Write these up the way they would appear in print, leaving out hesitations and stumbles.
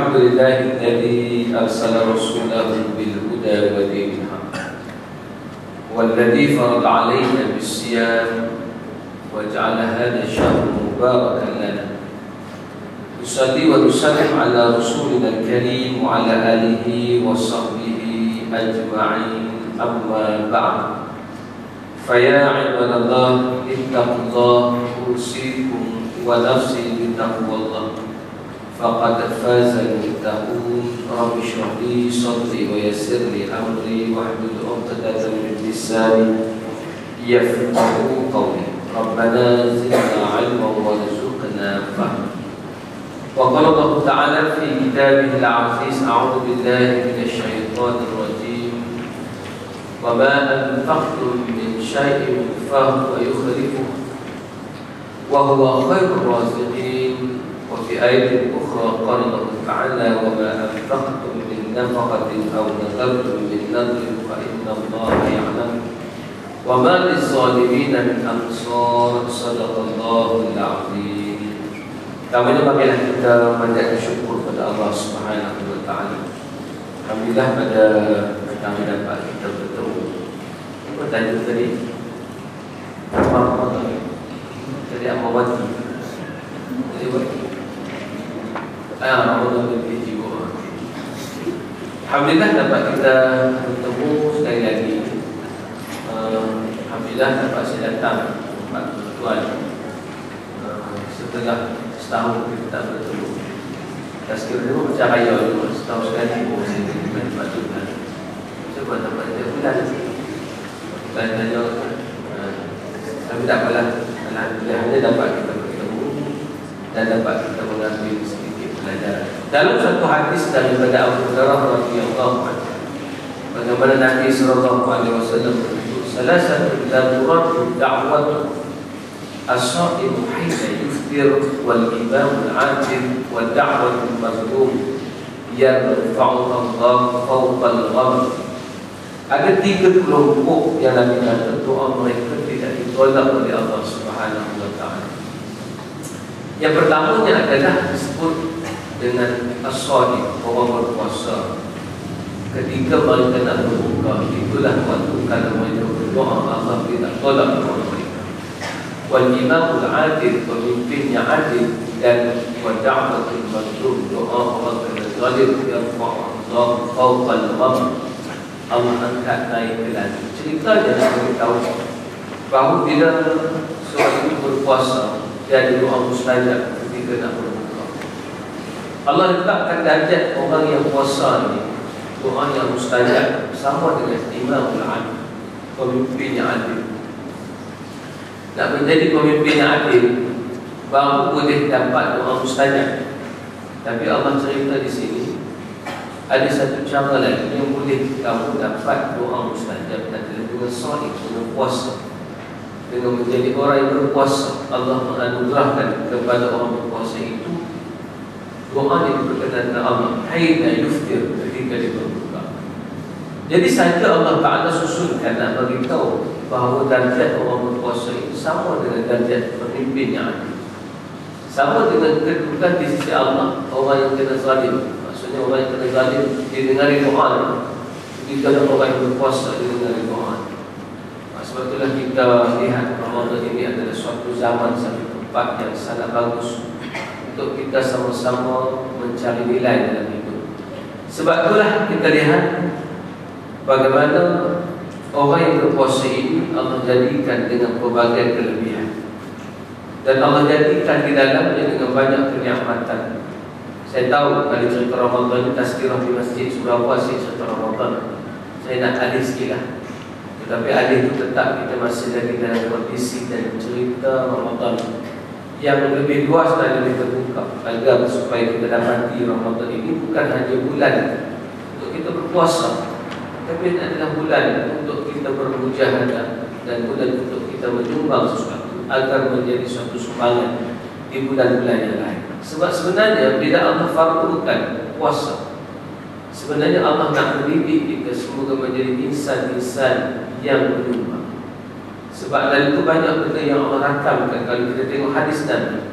الحمد لله الذي أرسل رسوله بالهدى ودين الحق والذي فرض علينا بالصيام وجعل هذا الشهر مباركا لنا. نصلي ونسلم على رسولنا الكريم وعلى آله وصحبه أجمعين. أما بعد، فيا عباد الله اتقوا الله، أوصيكم ونفسي بتقوى الله، فقد فاز المتقون. رب اشرح لي صدري ويسر لي أمري واحلل عقدة من لساني يفقهوا قولي. ربنا زدنا علما وارزقنا فهما. وقال الله تعالى في كتابه العزيز: أعوذ بالله من الشيطان الرجيم: وما أنفقتم من شيء فهو يخلفه وهو خير الرازقين. وفي آية أخرى قال الله تعالى: وما أنفقتم من نفقة أو نذرتم من نذر فإن الله يعلم وما للظالمين من أنصار. صدق الله العظيم. Pertamanya marilah kita panjatkan syukur kepada Allah Subhanahu wa taala. Alhamdulillah pada petang dapat kita bertemu. Apa tajuk tadi? Apa tadi Amawati. Jadi buat Ramadan lebih jiwa. Alhamdulillah dapat kita bertemu sekali lagi. Alhamdulillah dapat saya datang tempat tuan setelah setahun kita tak bertemu. Sekiranya dulu macam raya dulu, setahun sekali pun saya bertemu tempat tuan. Coba dapat dia bulan bukan tanya. Tapi tak apalah. Alhamdulillah hanya dapat kita bertemu dan dapat kita mengambil sedikit pelajaran. Dalam satu hadis daripada Abu Hurairah radhiyallahu anhu, bagaimana Nabi sallallahu alaihi wasallam bersabda, "Salasatu la turaddu da'watu as-sha'imu hina yuftir wal imam al-'adil wal da'watu al-mazlum yarfa'uha Allah fawqa al-ghamam." Ada 3 kelompok yang Nabi kata doa mereka tidak ditolak oleh Allah Subhanahu wa taala. Yang pertamanya adalah disebut dengan as-sha'im, orang berpuasa. Ketika mereka nak berbuka, itulah waktu kalau mereka berdoa Allah tidak tolak doa mereka. Wal imamul adil, pemimpin yang adil, dan wa da'watul mazlum, doa orang kena zalim, yarfa'ullah fawqal ghamam, Allah angkat naik ke langit. Ceritanya kita tahu bahawa bila seorang itu berpuasa, dia ada doa mustajab ketika nak berbuka. Allah letakkan darjat orang yang puasa ni, doa yang mustajab sama dengan imamul adil, pemimpin yang adil. Nak menjadi pemimpin yang adil baru boleh dapat doa mustajab. Tapi Allah cerita di sini ada satu cara lagi yang boleh kamu dapat doa mustajab, adalah dengan shaim, dengan puasa. Dengan menjadi orang yang berpuasa, Allah menganugerahkan kepada orang berpuasa itu doa yang berkenaan dengan Allah hina yuftir, ketika dia berbuka. Jadi saja Allah Ta'ala susunkan nak beritahu bahawa darjat orang berpuasa itu sama dengan darjat pemimpin yang adil, sama dengan kedudukan di sisi Allah. Orang yang kena zalim, maksudnya orang yang kena zalim, dia dengari doa. Jika ada orang yang berpuasa, dia dengari doa. Sebab itulah kita lihat Ramadan ini adalah suatu zaman, satu tempat yang sangat bagus untuk kita sama-sama mencari nilai dalam hidup. Sebab itulah kita lihat bagaimana orang yang berpuasa ini Allah jadikan dengan pelbagai kelebihan, dan Allah jadikan di dalamnya dengan banyak kenikmatan. Saya tahu kali cerita Ramadan ini tazkirah di masjid Surabaya, cerita Ramadan saya nak alih sikit lah. Tetapi alih itu tetap kita masih lagi dalam kondisi dan cerita Ramadan yang lebih luas dan lebih terbuka, agar supaya kita dapati Ramadan ini bukan hanya bulan untuk kita berpuasa, tapi adalah bulan untuk kita bermujahadah dan bulan untuk kita menyumbang sesuatu agar menjadi suatu sumbangan di bulan-bulan yang lain. Sebab sebenarnya bila Allah fardukan puasa, sebenarnya Allah nak mendidik kita semoga menjadi insan-insan yang menyumbang. Sebab dalam itu banyak benda yang Allah rakamkan. Kalau kita tengok hadis Nabi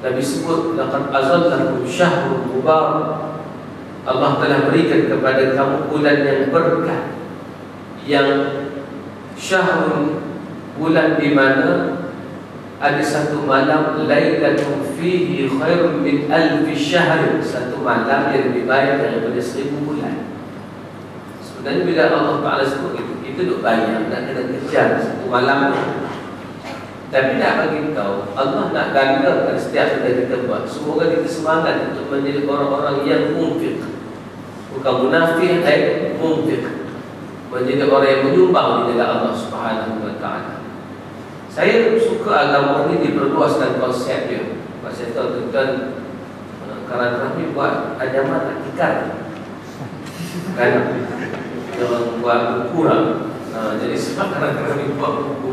Nabi sebut laqad azallakum syahrul mubarak. Allah telah berikan kepada kamu bulan yang berkah, yang syahrul, bulan di mana ada satu malam lailatun fihi khairun min alfi syahr, satu malam yang lebih baik daripada 1000 bulan. Sebenarnya bila Allah Ta'ala sebut itu, kita duk bayang nak kena kejar satu malam tu. Tapi nak bagi tahu, Allah nak ganggakan setiap benda kita buat. Semoga kita semangat untuk menjadi orang-orang yang munfiq. Bukan munafik, tapi munfiq. Menjadi orang yang menyumbang di jalan Allah Subhanahu Wa Ta'ala. Saya suka agama ini diperluaskan konsep dia. Sebab saya tahu tuan Karan Rahmi buat anjaman akikar. Kan? Orang buat buku lah. Jadi sebab Karan Rahmi buat buku,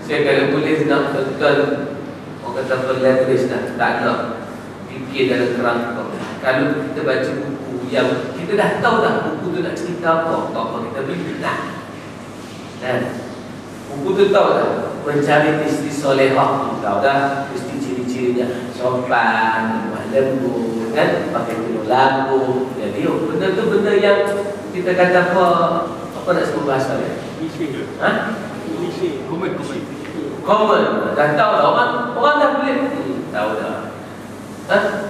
saya kalau boleh nak tuan, orang kata berleverage dah, tak nak fikir dalam kerangka. Kalau kita baca buku yang kita dah tahu dah buku tu nak cerita apa, tak apa kita beli nak. Dan buku tu tahu dah mencari isteri solehah, tahu dah mesti ciri-cirinya sopan, lembut, kan, pakai penuh lagu. Jadi benda tu benda yang kita kata apa nak sebut bahasa dia? Common. Dah tahu dah orang dah boleh tahu dah.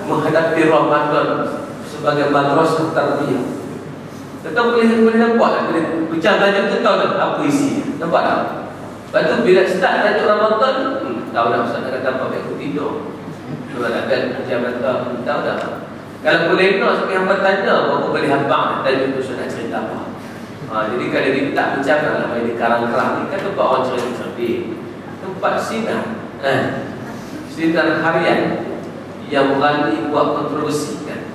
Menghadapi Ramadan sebagai madrasah tarbiyah. Tetap boleh nampak, boleh bincang tajuk tu tahu dah apa isi. Nampak tak? Lepas tu bila start tajuk Ramadan, tahu dah ustaz nak kata apa, aku tidur. Kalau ada jam tahu dah. Kalau boleh nak sampai hamba tanya, apa boleh hafal tajuk tu ustaz nak cerita apa. Jadi kalau kita tak bincang lah di karang-karang ni, kan tempat orang cerdik-cerdik, tempat sinar, sinar harian yang berani buat kontroversi kan.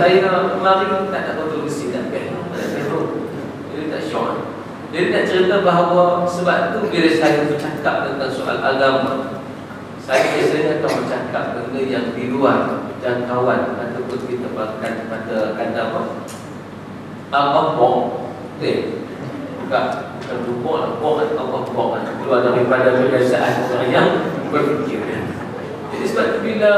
Saya kemarin tak ada kontroversi kan. Jadi tak syok. Jadi nak cerita bahawa sebab tu bila saya bercakap tentang soal agama, saya biasanya akan bercakap benda yang di luar jangkauan ataupun kita kata apa? Apa-apa. Bukan bukok keluar daripada kebiasaan orang yang berfikir. Jadi sebab tu bila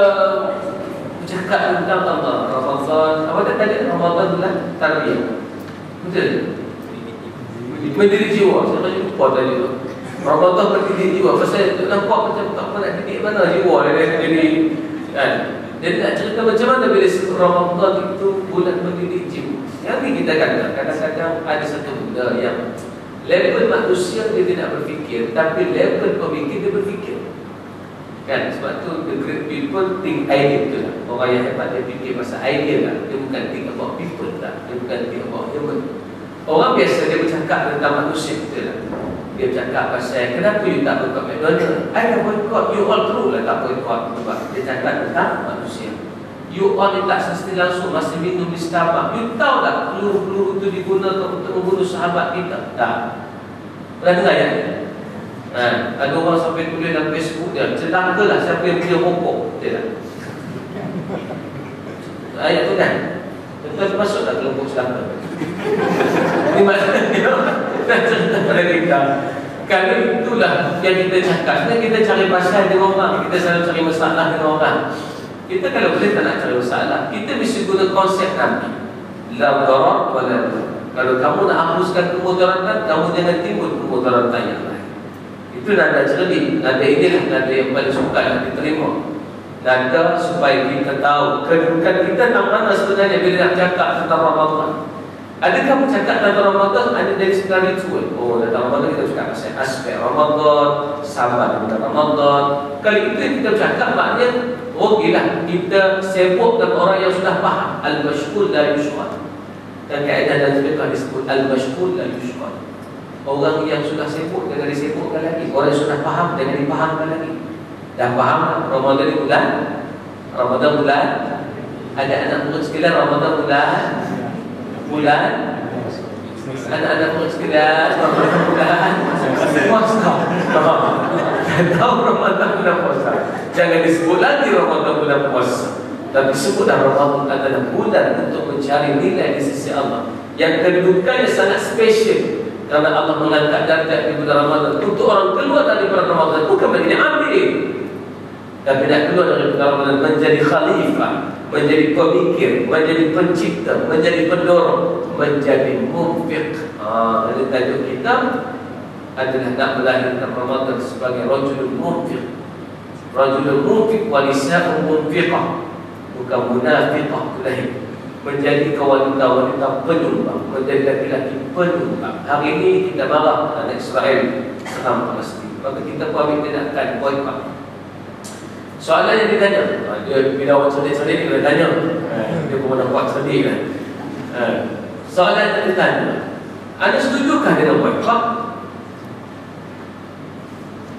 bercakap tentang Allah, Ramadan, apa tadi Ramadan adalah tarbiyah. Betul? Mendidik jiwa. Saya tak jumpa tadi tu. Ramadan mendidik jiwa. Pasal tu nampak macam tak pernah didik mana jiwa dia jadi kan. Jadi nak cerita macam mana bila Ramadan itu bulan mendidik jiwa. Yang ni kita kata kadang-kadang ada satu benda yang level manusia dia tidak berfikir, tapi level pemikir dia berfikir. Kan? Sebab tu the great people think idea tu lah. Orang yang hebat dia fikir pasal idea lah. Dia bukan think about people lah. Dia bukan think about human. Orang biasa dia bercakap tentang manusia betul lah. Dia bercakap pasal kenapa you tak boycott McDonald's? I dah boycott, you all true lah tak boycott. Sebab dia cakap tentang manusia. You all ni tak sustain langsung masih minum di Starbucks. You tahu tak peluru-peluru itu digunakan untuk membunuh sahabat kita? Tak. Pernah dengar ya? Ada orang sampai tulis dalam Facebook dia, celakalah siapa yang punya rokok. Betul tak? Ayat tu kan? Tuan masuk tak kelompok celaka? Ini maksudnya nak cerita pada kita. Kalau itulah yang kita cakap, sebenarnya kita cari pasal dengan orang, kita selalu cari masalah dengan orang. Kita kalau boleh tak nak cari masalah, kita mesti guna konsep Nabi. La darar wa la dirar. Kalau kamu nak hapuskan kemudaratan, kamu jangan timbul kemudaratan yang lain. Itu nada cerdik, nada inilah nada yang paling suka nak diterima. Nada supaya kita tahu kedudukan kita tak mana sebenarnya bila nak cakap tentang Ramadan. Adakah bercakap tentang Ramadan ada dari sekedar ritual? Oh, tentang Ramadan kita cakap pasal aspek Ramadan, sabar tentang Ramadan. Kali itu yang kita cakap maknanya okeylah kita sibuk dengan orang yang sudah faham. Al-mashghul la yushghal. Dan kaedah dalam fiqh disebut al-mashghul la yushghal. Orang yang sudah sibuk jangan disibukkan lagi. Orang yang sudah faham jangan dipahamkan lagi. Dah faham Ramadan ni bulan, Ramadan bulan, ada anak murid sekalian Ramadan bulan, anak-anak murid sekalian Ramadan bulan puasa. Tahu Ramadan bulan puasa. Jangan disebut lagi Ramadan bulan puasa, tapi sebutlah Ramadan adalah bulan untuk mencari nilai di sisi Allah yang kedudukannya sangat spesial. Kerana Allah mengangkat darjat di bulan Ramadan untuk orang keluar dari bulan Ramadan bukan bagi dia ambil. Tapi nak keluar dari perkara menjadi khalifah, menjadi pemikir, menjadi pencipta, menjadi pendorong, menjadi munfiq. Jadi tajuk kita adalah nak melahirkan Ramadan sebagai rajulul munfiq. Rajulul munfiq wa nisa'un munfiqah, bukan munafiqah lahir. Menjadi wanita-wanita penyumbang, menjadi laki-laki penyumbang. Hari ini kita marah anak Israel serang Palestin, maka kita pun ambil tindakan boykot. Soalan yang ditanya, dia bila orang cerdik-cerdik dia tanya, dia pun nak buat cerdik kan. Soalan yang ditanya, anda setujukah dengan boykot?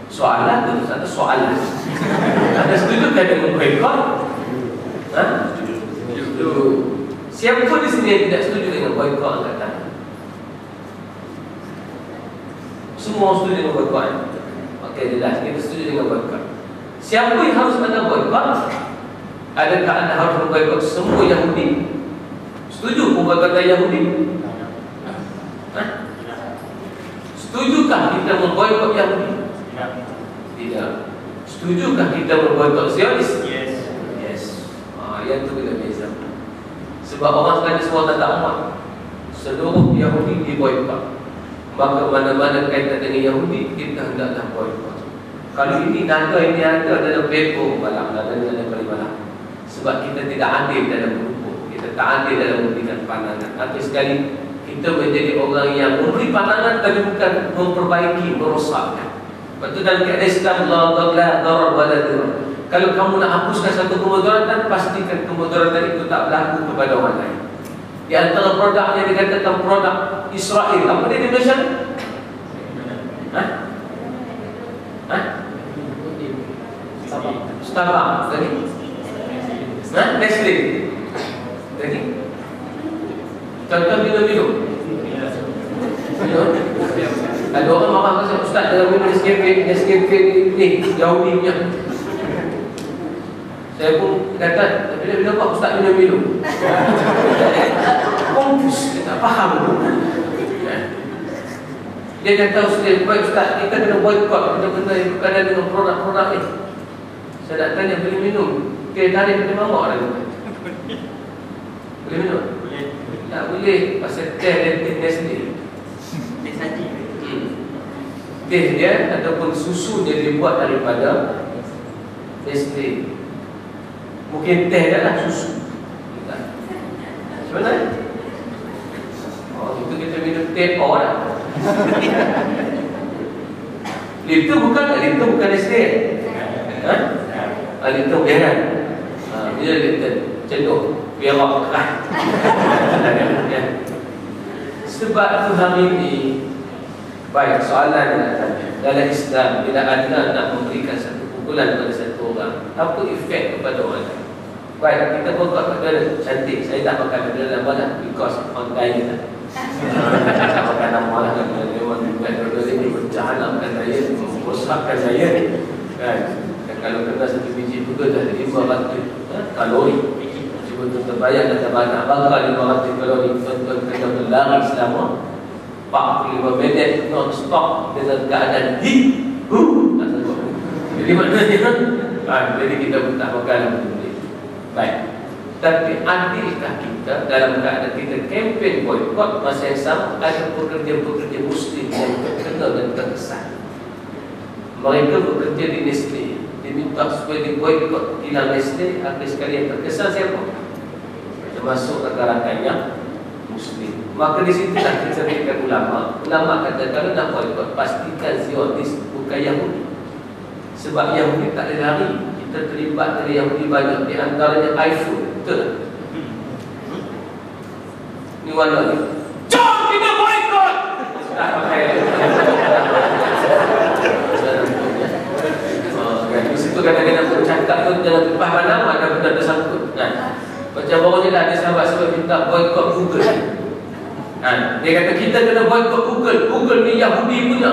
Soalan tu satu soalan. Anda setujukah dengan boykot? Setuju. Siapa di sini yang tidak setuju dengan boykot angkat tangan? Semua setuju dengan boykot. Okey, jelas kita setuju dengan boykot. Siapa yang harus anda boykot? Adakah anda harus memboykot semua Yahudi? Setuju memboykot Yahudi? Setujukah kita memboykot Yahudi? Tidak. Setujukah kita memboykot Zionis? Yes. Yang itu kita beza. Sebab orang sekarang semua tak amat. Seluruh Yahudi diboykot. Maka mana-mana kaitan dengan Yahudi, kita hendaklah boykot. Kalau ini naga ini ada dalam beko malam, ada dalam kali malam. Sebab kita tidak adil dalam berhukum, kita tak adil dalam memberikan pandangan. Akhir sekali kita menjadi orang yang memberi pandangan tapi bukan memperbaiki, merosakkan. Betul dalam keadaan Islam la darar wala dirar. Kalau kamu nak hapuskan satu kemudaratan, pastikan kemudaratan itu tak berlaku kepada orang lain. Di antara produk yang dikatakan produk Israel, apa dia di Malaysia? Starbucks lagi? Nestle lagi? Contoh minum-minum. Ada orang marah kata Ustaz dalam minum Nescafe ni Yahudi punya. Saya pun kata, tapi dia bilang apa Ustaz minum-minum? Confused, dia tak faham. Dia kata Ustaz, kita kena boykot benda-benda yang berkaitan dengan produk-produk ni. Saya nak tanya, boleh minum? Dia tarik boleh mamak lagi. Boleh minum? Boleh. Tak boleh, pasal teh dan Nestle. Teh saji. Teh dia ataupun susu dia dibuat daripada Nestle. Mungkin teh dia lah susu. Sebenarnya itu kita minum teh lah. Itu bukan Nestle. Itu biaran. Dia cendok biarak lah. Sebab tu hari ini baik soalan yang nak tanya, dalam Islam bila anda nak memberikan satu pukulan kepada satu orang, apa efek kepada orang lain? Baik, kita boykot pada cantik. Saya tak pakai pada nama lah, because on diet lah. Tak pakai nama lah, memang dua-dua ini mencahalakkan diet, merosakkan diet kan. Kalau kena satu biji burger dah 500 kalori. Cuba tuan-tuan bayang kata banyak bakar 500 kalori. Tuan-tuan kena berlari selama 45 minit non-stop dengan keadaan tak sanggup. Jadi maknanya jadi kita pun tak makan boleh. Baik. Tapi adilkah kita dalam keadaan kita kempen boykot, masa yang sama ada pekerja-pekerja muslim yang terkenal dan terkesan. Mereka bekerja di Nestle, diminta supaya diboykot kilang Nestle. Akhir sekali yang terkesan siapa? Termasuk rakan-rakan yang muslim. Maka di situlah kita berikan ulama. Ulama kata kalau nak boykot, pastikan Zionis bukan Yahudi. Sebab Yahudi tak ada lari. Kita terlibat dari Yahudi banyak. Di antaranya iPhone. Betul? Ni warna ni. Jom kita boykot! Tak pakai. Di situ kadang-kadang bercakap tu jangan lupa mana ada benda tersangkut. Macam baru je lah ada sahabat-sahabat minta boykot Google. Dia kata kita kena boykot Google. Google ni Yahudi punya.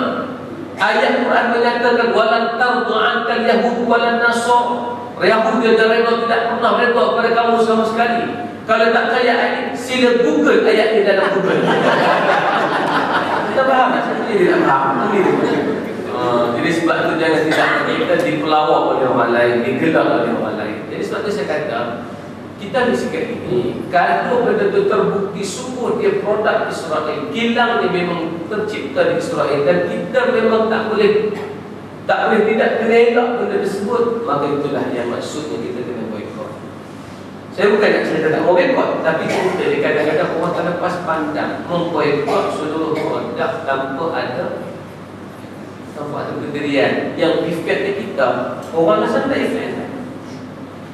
Ayat Quran menyatakan walan tardu'ankal yahud walan nasar. Yahudi dan Nasara tidak pernah redha kepada kamu sama sekali. Kalau tak kaya ayat ini, sila Google ayat ini dalam Google. Kita faham tak? Ini tidak faham. Jadi sebab tu jangan tidak kita dipelawak oleh orang lain, digelar oleh orang lain. Jadi sebab tu saya kata, kita di sekitar ini, kalau betul-betul terbukti sungguh dia produk Israel, kilang ni memang tercipta di Israel, dan kita memang tak boleh tidak kena elak benda tersebut, maka itulah yang maksudnya kita kena boikot. Saya bukan nak cerita tak mau boikot, tapi kita kadang-kadang orang tak lepas pandang memboikot seluruh produk tanpa ada pendirian yang efeknya kita. Orang asal tak efek.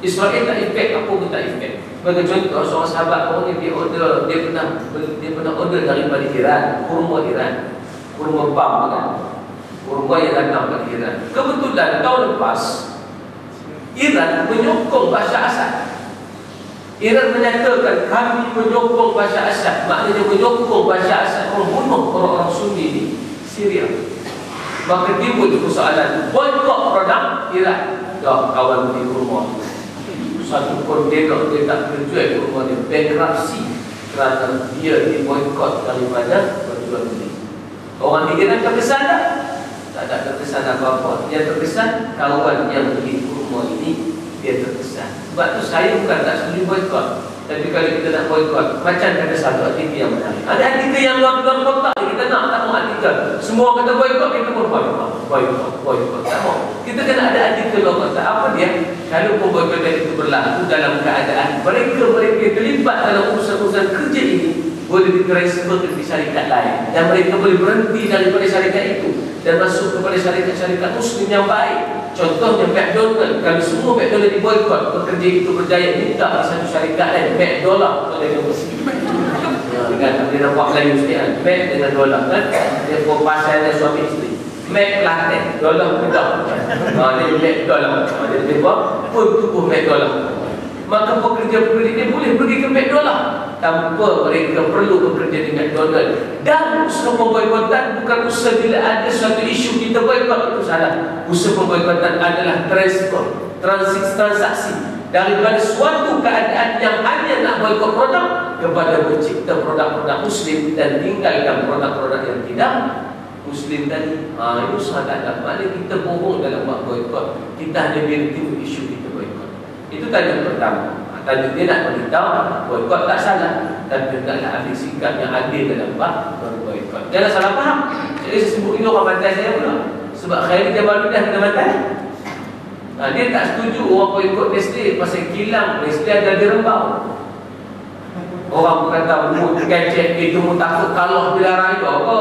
Israel tak efek, apa pun tak efek. Sebagai contoh, seorang sahabat orang ni dia pernah order daripada Iran, kurma PAM kan, kurma yang datang dari Iran. Kebetulan tahun lepas Iran menyokong Bashar Assad. Iran menyatakan kami menyokong Bashar Assad, maknanya menyokong Bashar Assad membunuh orang-orang Sunni di Syria. Maka timbul persoalan boikot produk Iran. Dah kawan di rumah satu kontainer dia tak terjual rumah dia, bankruptcy kerana dia diboikot daripada perjual beli. Orang di Iran terkesan tak ada terkesan apa-apa. Yang terkesan kawan yang beli rumah ini, dia terkesan. Sebab tu saya bukan tak setuju boikot, tapi kalau kita nak boikot, macam kata satu artikel yang menarik. Ada artikel yang luar kota, kita nak tak mau artikel. Semua kata boikot, kita pun boikot. Tak mau. Kita kena ada artikel luar kota. Apa dia? Kalau pemboikotan itu berlaku dalam keadaan mereka terlibat dalam urusan-urusan kerja ini, boleh ditransfer ke syarikat lain, dan mereka boleh berhenti daripada syarikat itu dan masuk kepada syarikat-syarikat Muslim yang baik. Contohnya McDonald. Kalau semua McDonald diboikot, pekerja itu berjaya minta di satu syarikat lain, McDonald. Kan dia nampak Melayu sikit kan, Mac dengan dolar kan, dia pasal dia suami isteri. Mac Latin, dolar pedak. Dia Mac dolar. Dia tembak pun tubuh Mac dolar. Maka pekerja-pekerja dia boleh pergi ke McDonald tanpa mereka perlu bekerja di McDonald. Dan usaha pemboikotan bukan usaha bila ada suatu isu kita boikot, itu salah. Usaha pemboikotan adalah transaksi daripada suatu keadaan yang hanya nak boikot produk kepada mencipta produk-produk Muslim dan tinggalkan produk-produk yang tidak Muslim tadi. Itu salah. Maknanya kita bohong dalam buat boikot. Kita hanya beritahu isu kita boikot. Itu tajuk pertama. Tajuk dia nak beritahu boikot tak salah, tapi hendaklah ambil sikap yang adil dalam bab boikot. Jangan salah faham. Jadi saya sebut ini orang bantai saya pula. Sebab Khairi Jamaluddin kena bantai. Dia tak setuju orang boikot Nestle pasal kilang Nestle ada di Rembau. Orang kata mu gadget itu mu takut kalah bila raya apa?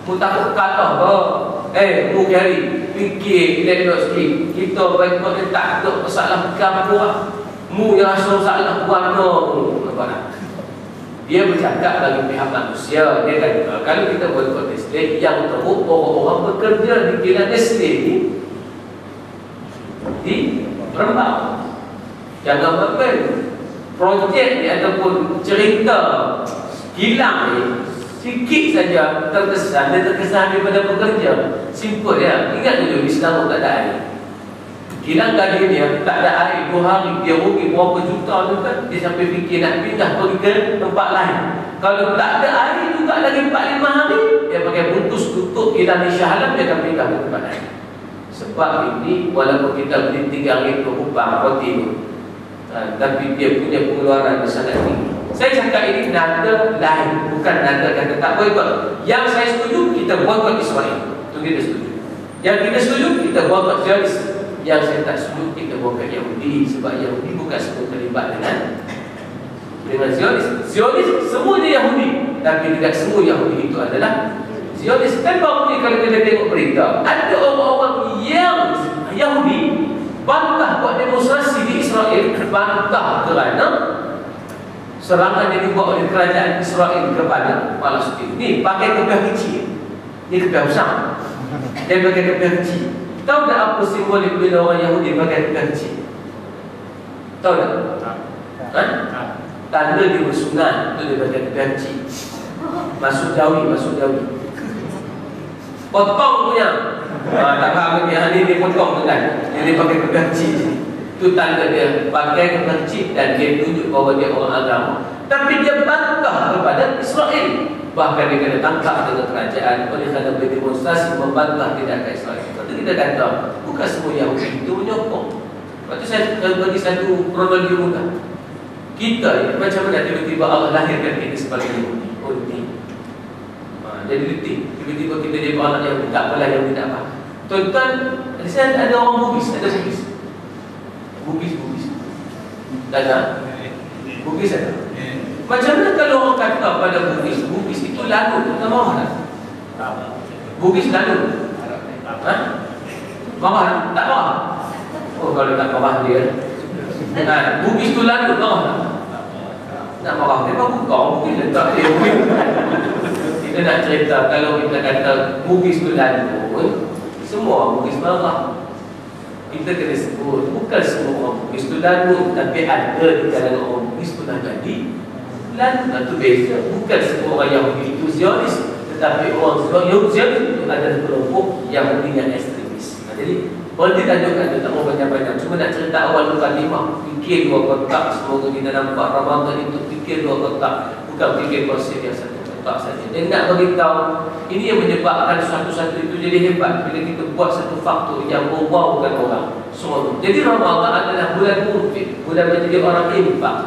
Mu takut kalah apa? Mu Khairi fikir elok sikit. Kita boikot ni tak ada masalah kampung. Mu yang rasa salah warna mu. Dia bercakap bagi pihak manusia. Dia kata kalau kita boikot Nestle, yang teruk orang-orang bekerja di kilang Nestle ni di Rembau. Jangan berpen projek ni ataupun cerita kilang ni sikit saja terkesan. Dia terkesan daripada pekerja. Simple dia. Ingat dulu di Selangor tak ada air. Kilang Gading dia tak ada air 2 hari, dia rugi berapa juta tu kan. Dia sampai fikir nak pindah pergi ke tempat lain. Kalau tak ada air juga lagi 4-5 hari, dia pakai putus tutup kilang di Shah Alam, dia akan pindah ke tempat lain. Sebab ini walaupun kita beli 3 ringgit per upah kontinu, tapi dia punya pengeluaran sangat tinggi. Saya cakap ini nada lain, bukan nada kata tak boikot. Yang saya setuju, kita boikot Israel. Itu kita setuju. Yang kita setuju, kita boikot Zionis. Yang saya tak setuju, kita boikot Yahudi. Sebab Yahudi bukan semua terlibat dengan Zionis. Zionis semuanya Yahudi, tapi tidak semua Yahudi itu adalah Zionis. Kan baru ni kalau kita tengok berita, ada orang-orang yang Yahudi bantah buat demonstrasi di Israel, bantah kerana serangan yang dibuat oleh kerajaan Israel kepada Palestin. Ni pakai kepiah kecil, ni kepiah besar, dia pakai kepiah kecil. Tahu tak apa simbolik bila orang Yahudi pakai kepiah kecil? Tahu tak? Tanda dia bersunat, tu dia pakai kepiah kecil. Masuk Jawi. Potong punya. Tak faham ni, hari ni dia potong tu kan. Dia pakai kepiah kecil. Itu tanda dia pakai kepiah kecil dan dia tunjuk bahawa dia orang agama. Tapi dia bantah kepada Israel Bahkan dia kena tangkap dengan kerajaan oleh kerana berdemonstrasi membantah tindakan Israel. Lepas tu kita kata, bukan semua Yahudi itu menyokong. Lepas tu saya bagi satu kronologi mudah. Kita ni macam mana tiba-tiba Allah lahirkan kita sebagai Yahudi? Oh, ini. Jadi detik. Tiba-tiba kita jadi anak Yahudi. Tak apalah Yahudi, tak apa. Tuan-tuan, di sana ada orang Bugis. Ada Bugis. Bugis. Tak ada? Bugis ada? Macam mana kalau orang kata pada Bugis itu lalu, kita marah tak? Bugis lalu. Marah tak? Tak marah? Oh, kalau tak marah dia. Bugis itu lalu, marah tak? Nak marah dia, bagus kau Bugis letak dia. Kita nak cerita, kalau kita kata Bugis itu lalu, semua Bugis marah. Kita kena sebut, bukan semua orang Bugis itu lalu, tapi ada di kalangan orang Bugis itu nak jadi lalu. Itu beza. Bukan semua orang Yahudi itu Zionis, tetapi orang Zionis itu adalah kelompok Yahudi yang ekstremis. Jadi boleh ditanjukkan tu tak mau banyak-banyak. Cuma nak cerita awal mukadimah. Fikir dua kotak. Semoga kita nampak Ramadan itu fikir dua kotak, bukan fikir konsep yang satu kotak saja. Dan nak beritahu, ini yang menyebabkan satu-satu itu jadi hebat bila kita buat satu faktor yang membawakan orang semua. Jadi Ramadan adalah bulan munfik, bulan menjadi orang infak.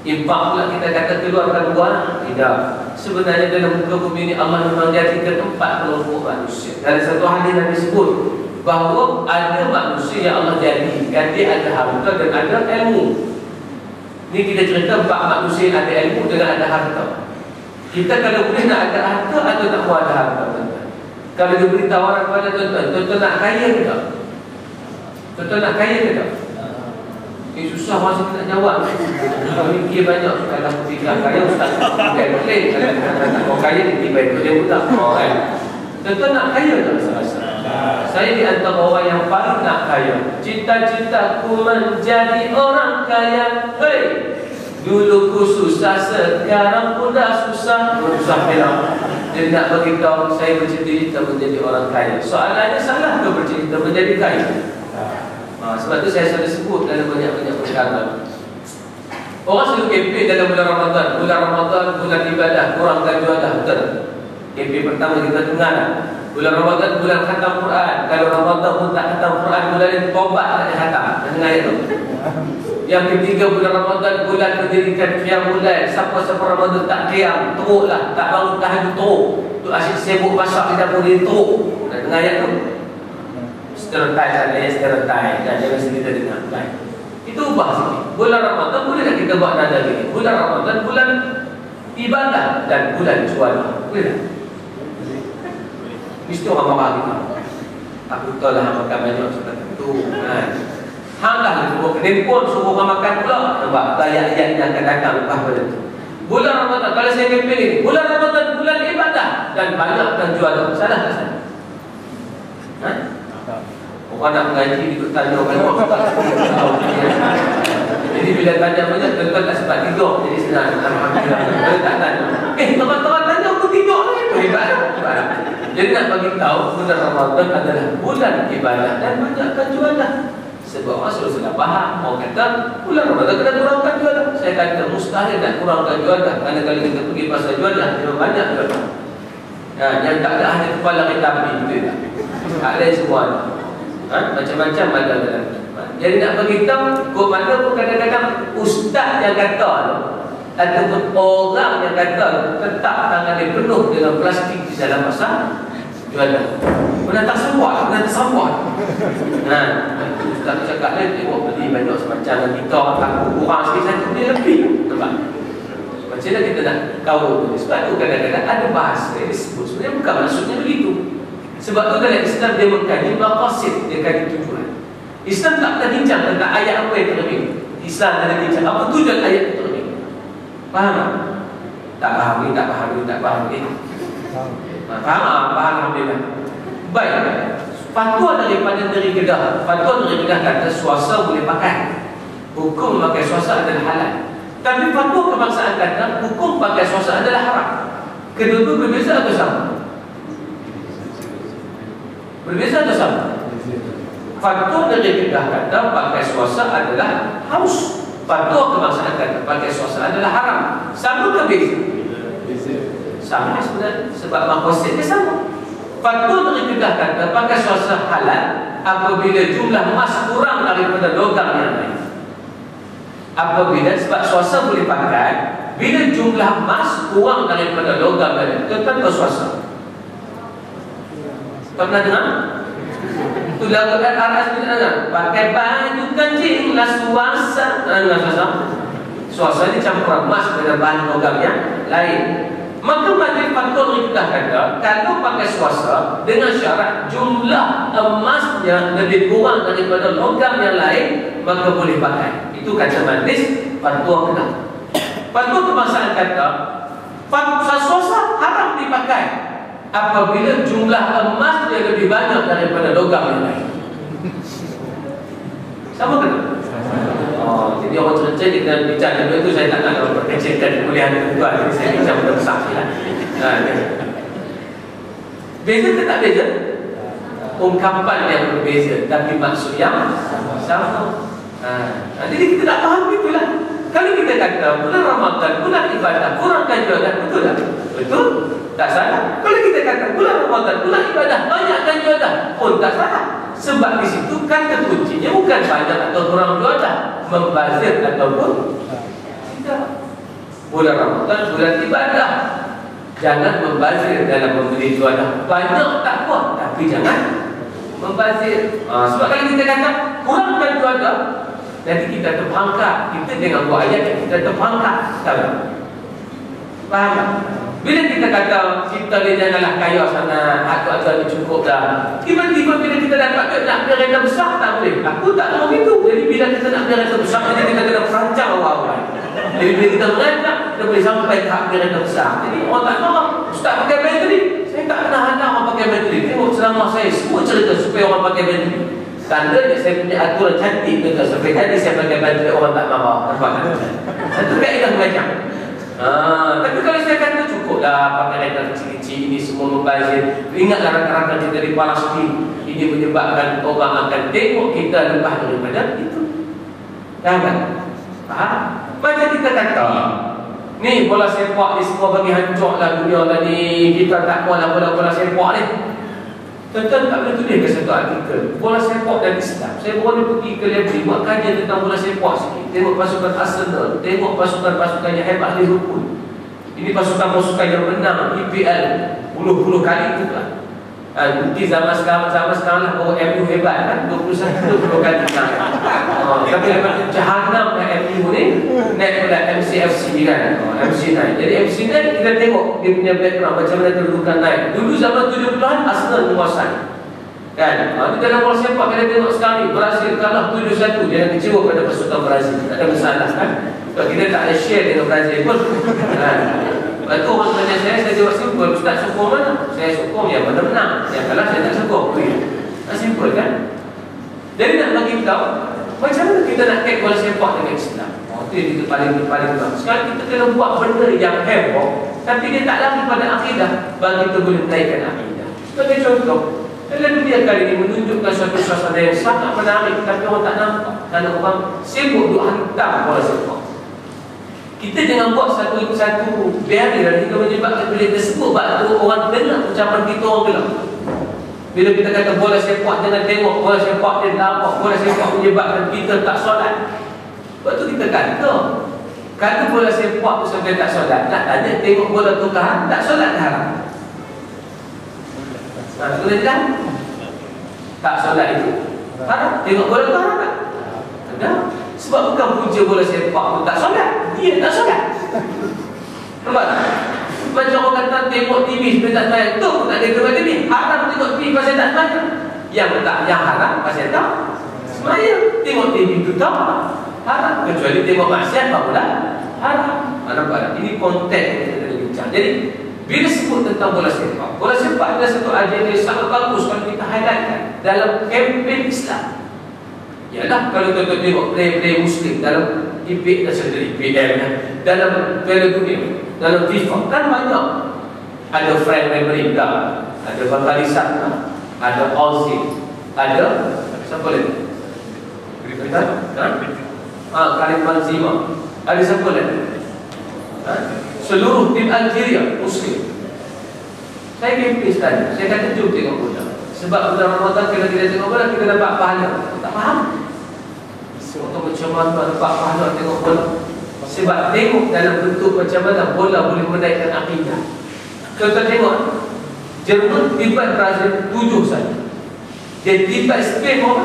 Infak pula kita kata keluarkan buah. Tidak. Sebenarnya dalam muka bumi ini Allah memang jadikan 4 kelompok manusia. Dalam satu hadis Nabi sebut bahawa ada manusia yang Allah jadikan dia ada harta dan ada ilmu. Ini kita cerita 4 manusia yang ada ilmu dengan ada harta. Kita kalau boleh nak ada harta atau tak mau ada harta, tuan-tuan? Kalau dia beri tawaran kepada tuan-tuan nak kaya ke tak? Tuan-tuan nak kaya ke tak? Susah masa kita nak jawab. Kalau fikir banyak, kalau fikir kaya ustaz boleh. Kalau kaya tiba-tiba ikut dia pula. Tuan-tuan nak kaya tak rasa? Saya di antara orang yang paling nak kaya. Cita-citaku menjadi orang kaya. Hei, dulu ku susah, sekarang pun dah susah. Susah memang. Jadi nak beritahu saya bercita-cita menjadi orang kaya. Soalannya salah ke bercita menjadi kaya? Sebab tu saya selalu sebut dalam banyak-banyak perkara. Orang selalu kempen dalam bulan Ramadan. Bulan Ramadan, bulan ibadah, kurangkan juadah. Betul? Kempen pertama kita dengar. Bulan Ramadan, bulan khatam Quran. Kalau Ramadan pun tak khatam Quran, bulan ini tobat tak ada khatam. Dengar itu. Yang ketiga, bulan Ramadan, bulan mendirikan qiyamul lail. Siapa-siapa Ramadan tak qiyam, teruklah. Tak bangun tahajud, teruk. Tu asyik sibuk masak di dapur dia, teruk. Dengar ayat tu. Stereotype, jangan kita dengar. Baik. Itu ubah sikit. Bulan Ramadan boleh tak kita buat nada gini? Bulan Ramadan bulan ibadah dan bulan jualan. Boleh tak? Mesti orang marah kita. Aku tahu lah makan banyak seperti itu. Hanglah suruh kedempun, suruh orang makan pula. Nampak ayat-ayat yang akan datang lepas pada itu. Bulan Ramadan, kalau saya kempen ini, bulan Ramadan bulan ibadah dan banyakkan jualan. Salah tak salah? Orang nak mengaji ikut tanya orang jadi bila tanya banyak, tuan-tuan tak sempat tidur. Jadi senang, alhamdulillah. Kalau tak tanya, teman-teman tanya aku tidur lagi. Hebat. Jadi nak bagi tahu bulan Ramadan adalah bulan ibadah dan banyakkan jualan. Sebab orang sudah faham. Orang kata bulan Ramadan kena kurangkan jualan. Saya kata mustahil nak kurangkan jualan. Kerana kalau kita pergi pasal jualan, memang banyak jualan. Yang tak ada hanya kepala kereta api, betul tak? Tak ada semua. Macam-macam ada dalam. Jadi nak beritahu kok mana pun kadang-kadang ustaz yang kata ataupun orang yang kata tetap tangan dia penuh dengan plastik di dalam masa jualan. Mana tak sembuh, mana tak sembuh. Ustaz cakap dia tengok beli banyak semacam kita tak kurang sikit satu dia lebih. Nampak? Macam mana kita nak kawal tu? Sebab tu kadang-kadang ada bahasa yang disebut sebenarnya bukan maksudnya begitu. Sebab tu dalam Islam dia mengkaji maqasid, dia kaji tujuan. Islam tak pernah bincang tentang ayat apa yang terlebih. Islam tak ada bincang apa tujuan ayat yang terlebih. Faham tak? Tak faham ni, tak faham ni, tak faham ni. Faham? Faham, alhamdulillah. Baik. Fatwa daripada Negeri Kedah. Fatwa Negeri Kedah kata swasta boleh pakai. Hukum memakai swasta adalah halal. Tapi fatwa kebangsaan kata hukum pakai swasta adalah haram. Kedua-dua berbeza atau sama? Berbeza atau sama? Fatwa dari Kedah kata pakai swasta adalah haus. Fatwa kebangsaan kata pakai swasta adalah haram. Sama ke beza? sama sebenarnya, sebab makosid dia sama. Fatwa mencegahkan pakai suasa halal apabila jumlah emas kurang daripada logam yang lain. Apabila sebab suasa boleh pakai bila jumlah emas kurang daripada logam yang lain. Tuan-tuan tahu suasa? Pernah dengar? Itu lagu Al-Aras kita dengar. Pakai baju kancing lah suasa. Dengar suasa? Suasa ini campuran emas dengan bahan logam yang lain. Maka majlis fatwa mencegah kata kalau pakai suasa dengan syarat jumlah emasnya lebih kurang daripada logam yang lain, maka boleh pakai. Itu kata majlis fatwa kena. Fatwa kebangsaan kata suasa haram dipakai apabila jumlah emasnya lebih banyak daripada logam yang lain. Sama kena? Oh, jadi orang cerita kita bicara itu saya tak nak berkecilkan kuliah kedua. Jadi saya bicara benda besar lah. Beza ke tak beza? Ungkapan yang berbeza tapi maksud yang sama. Jadi kita tak faham itulah. Kalau kita kata bulan Ramadan, bulan ibadah, kurangkan ibadah, betul tak? Betul? Tak salah. Kalau kita kata bulan Ramadan, bulan ibadah, banyakkan ibadah, pun tak salah. Sebab di situ kata kuncinya bukan banyak atau kurang ibadah, membazir ataupun tidak. Bulan Ramadan, bulan ibadah, jangan membazir dalam memberi ibadah. Banyak tak kuat, tapi jangan membazir. Sebab kalau kita kata kurangkan ibadah, nanti kita terperangkap. Kita dengan buat ayat yang kita terperangkap. Faham tak? Bila kita kata kita ni janganlah kaya sana, harta-harta ni cukup dah. Tiba-tiba bila kita dapat duit nak beli kereta besar, tak boleh. Aku tak tahu itu. Jadi bila kita nak beli kereta besar, jadi kita kena perancang awal-awal. Jadi bila kita merancang, kita boleh sampai tahap beli kereta besar. Jadi orang tak marah. Ustaz pakai bateri. Saya tak pernah hendak orang pakai bateri. Tengok ceramah saya, semua cerita supaya orang pakai bateri. Tandanya saya punya aturan cantik betul. Sampai tadi saya pakai bateri, orang tak marah. Nampak kan? Itu kaedah mengajar. Tapi kalau saya kata cukuplah pakai kereta kecil-kecil ini semua membazir. Ingatlah rakan-rakan kita di Palestin, ini menyebabkan orang akan tengok kita lepas daripada itu. Jangan. Faham? Macam kita kata ni bola sepak ni semua bagi hancur lah dunia lah ni. Kita tak maulah bola sepak ni. Tuan-tuan tak boleh tulis ke satu artikel bola sepak dan Islam. Saya baru pergi ke library buat kajian tentang bola sepak sikit. Tengok pasukan Arsenal, tengok pasukan-pasukan yang hebat Liverpool. Ini pasukan-pasukan yang menang EPL puluh-puluh kali tu kan. Mungkin zaman sekarang lah baru MU hebat kan, 21-20 kali menang. Tapi lepas tu jahanam MU ni naik pula MCFC kan, MC naik. Jadi MC naik kita tengok dia punya background macam mana kedudukan naik. Dulu zaman 70-an Arsenal menguasai kan. Itu dalam bola sepak kita tengok sekarang ni Brazil kalah 7-1. Jangan kecewa pada pasukan Brazil, tak ada masalah kan. Sebab kita tak ada share dengan Brazil pun kan. Lepas tu orang tanya saya jawab simpul. Ustaz sokong mana? Saya sokong yang mana menang, yang kalah saya tak sokong. Simpul kan. Jadi nak bagi tahu macam mana kita nak kait bola sepak dengan Islam. Itu yang kita paling bagus. Sekarang kita kena buat benda yang heboh, tapi dia tak lari pada akidah, bagi kita boleh menaikkan akidah. Sebagai contoh, dalam dunia kali ini menunjukkan suatu suasana yang sangat menarik, tapi orang tak nampak. Kerana orang sibuk duk hantar bola sepak. Kita jangan buat satu barrier hingga menyebabkan bila kita sebut waktu orang dengar ucapan kita orang gelap. Bila kita kata bola sepak, jangan tengok bola sepak dia nampak, bola sepak menyebabkan kita tak solat. Sebab tu kita kata bola sepak tu sampai tak solat, nak tanya tengok bola tu kan tak solat haram. Boleh tak? Tak solat itu haram. Tengok bola tu haram tak? Ada. Sebab bukan punca bola sepak tu tak solat, dia tak solat. Nampak tak? Macam orang kata tengok TV supaya tak sembahyang, tu pun tak ada tengok TV. Haram tengok TV pasal tak sembahyang. Yang haram pasal tak sembahyang. Tengok TV tu tak haram, kecuali tengok maksiat barulah haram. Nampak tak? Ini konteks yang kita kena bincang. Jadi bila sebut tentang bola sepak adalah satu ajaran yang sangat bagus kalau kita highlightkan dalam kempen Islam. Yalah, kalau tuan-tuan tengok play Muslim dalam IPL dalam Piala Dunia, dalam FIFA kan banyak. Ada Frank Ribery, ada Bakalisat, ada Ozil, ada siapa lagi? Karim Benzema, ada siapa lagi? Seluruh tim Algeria Muslim. Saya camping sekali. Saya kata jom tengok bola. Sebab bulan Ramadan kalau kita tengok bola, kita dapat pahala. Tak faham? Untuk macam mana dapat pahala tengok bola? Sebab tengok dalam bentuk macam mana bola boleh menaikkan akidah. Kalau kita tengok Jerman tibat Brazil 7 saja. Dia tibat Spain berapa?